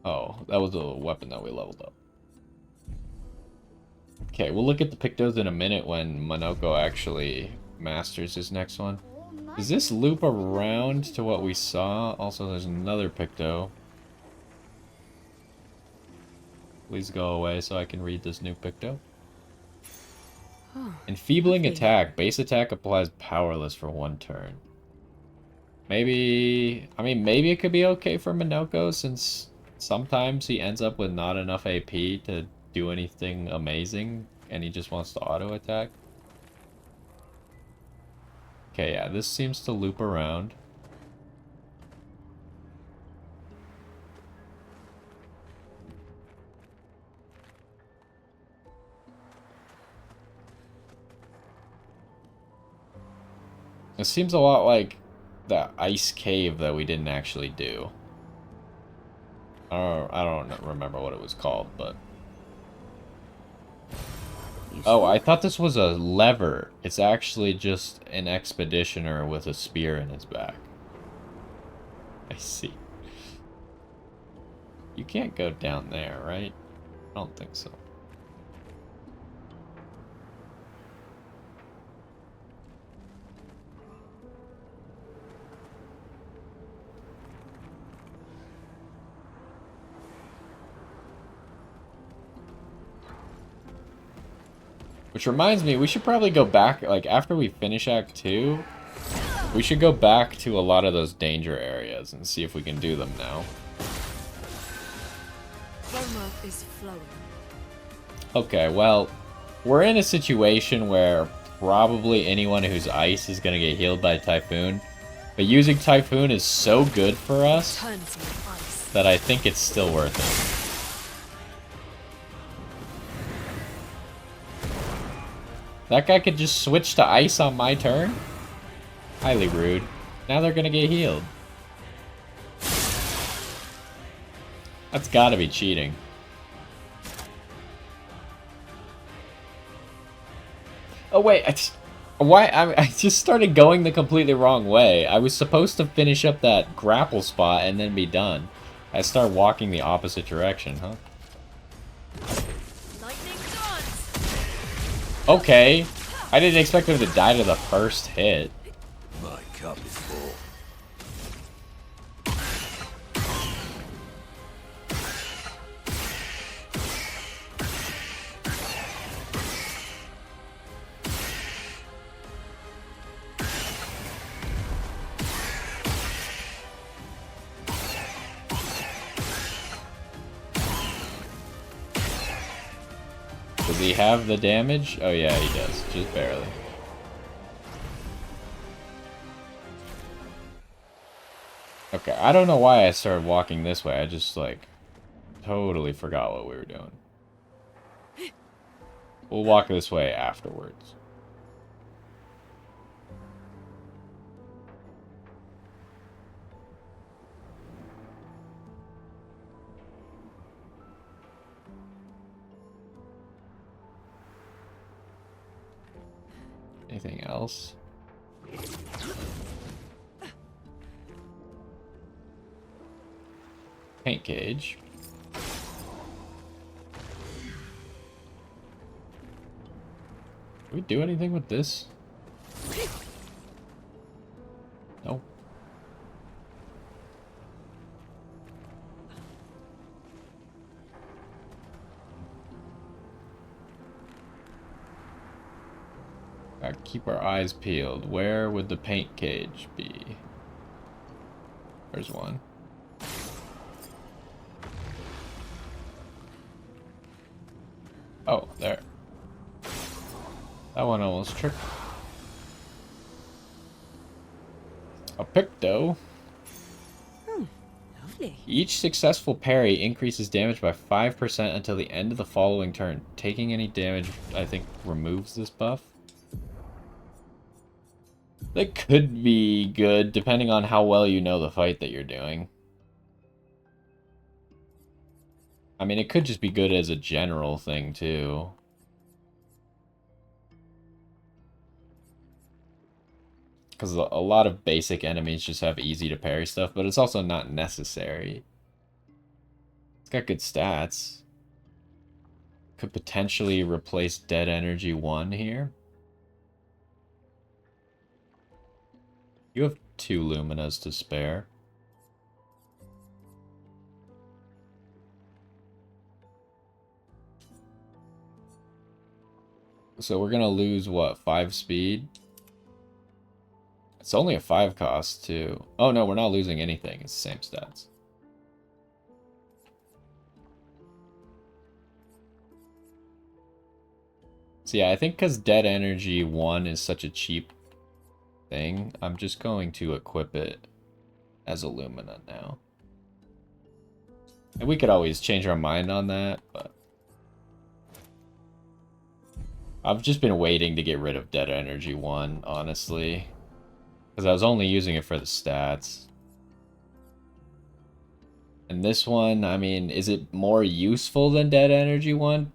[SPEAKER 1] Oh, that was a weapon that we leveled up. Okay, we'll look at the Pictos in a minute when Monoko actually masters his next one. Does this loop around to what we saw? Also, there's another Picto. Please go away so I can read this new Picto. Enfeebling attack. Base attack applies powerless for 1 turn. Maybe... I mean, maybe it could be okay for Monoko since sometimes he ends up with not enough AP to do anything amazing and he just wants to auto attack. Okay, yeah, this seems to loop around. It seems a lot like the ice cave that we didn't actually do. I don't remember what it was called, but... Oh, I thought this was a lever. It's actually just an expeditioner with a spear in his back. I see. You can't go down there, right? I don't think so. Which reminds me, we should probably go back, like, after we finish Act 2, we should go back to a lot of those danger areas and see if we can do them now.
[SPEAKER 2] Chroma is flowing.
[SPEAKER 1] Okay, well, we're in a situation where probably anyone who's ice is going to get healed by Typhoon, but using Typhoon is so good for us
[SPEAKER 2] Turn to ice.
[SPEAKER 1] that I think it's still worth it. That guy could just switch to ice on my turn? Highly rude. Now they're gonna get healed. That's gotta be cheating. Oh wait, I just started going the completely wrong way. I was supposed to finish up that grapple spot and then be done. I started walking the opposite direction, huh?
[SPEAKER 2] Lightning dance.
[SPEAKER 1] Okay. I didn't expect him to die to the first hit.
[SPEAKER 3] My cup is full.
[SPEAKER 1] Does he have the damage? Oh yeah, he does. Just barely. Okay, I don't know why I started walking this way. I just, like, totally forgot what we were doing. We'll walk this way afterwards. Anything else? Paint cage. Did we do anything with this? No. Gotta keep our eyes peeled. Where would the paint cage be? There's one. Oh, there. That one almost tripped. A Picto.
[SPEAKER 2] Lovely.
[SPEAKER 1] Each successful parry increases damage by 5% until the end of the following turn. Taking any damage, I think, removes this buff. That could be good, depending on how well you know the fight that you're doing. I mean, it could just be good as a general thing, too. Because a lot of basic enemies just have easy to parry stuff, but it's also not necessary. It's got good stats. Could potentially replace Dead Energy 1 here. You have 2 Luminas to spare. So we're gonna lose, what, 5 speed? It's only a 5 cost, too. Oh no, we're not losing anything. It's the same stats. So yeah, I think because Dead Energy 1 is such a cheap thing, I'm just going to equip it as a Lumina now. And we could always change our mind on that, but I've just been waiting to get rid of Dead Energy 1, honestly. Because I was only using it for the stats. And this one, I mean, is it more useful than Dead Energy 1?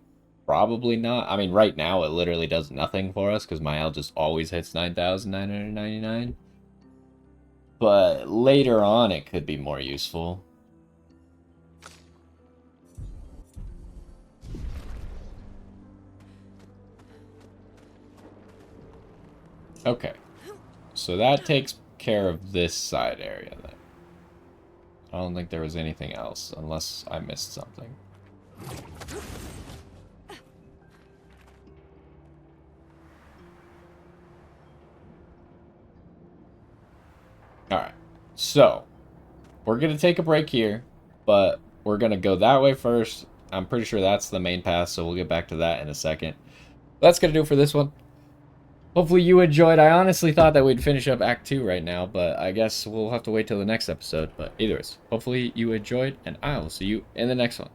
[SPEAKER 1] Probably not. I mean, right now it literally does nothing for us because my L just always hits 9,999. But later on it could be more useful. Okay. So that takes care of this side area then. I don't think there was anything else, unless I missed something. Alright, so we're going to take a break here, but we're going to go that way first. I'm pretty sure that's the main path, so we'll get back to that in a second. That's going to do it for this one. Hopefully you enjoyed. I honestly thought that we'd finish up Act 2 right now, but I guess we'll have to wait till the next episode. But either way, hopefully you enjoyed, and I will see you in the next one.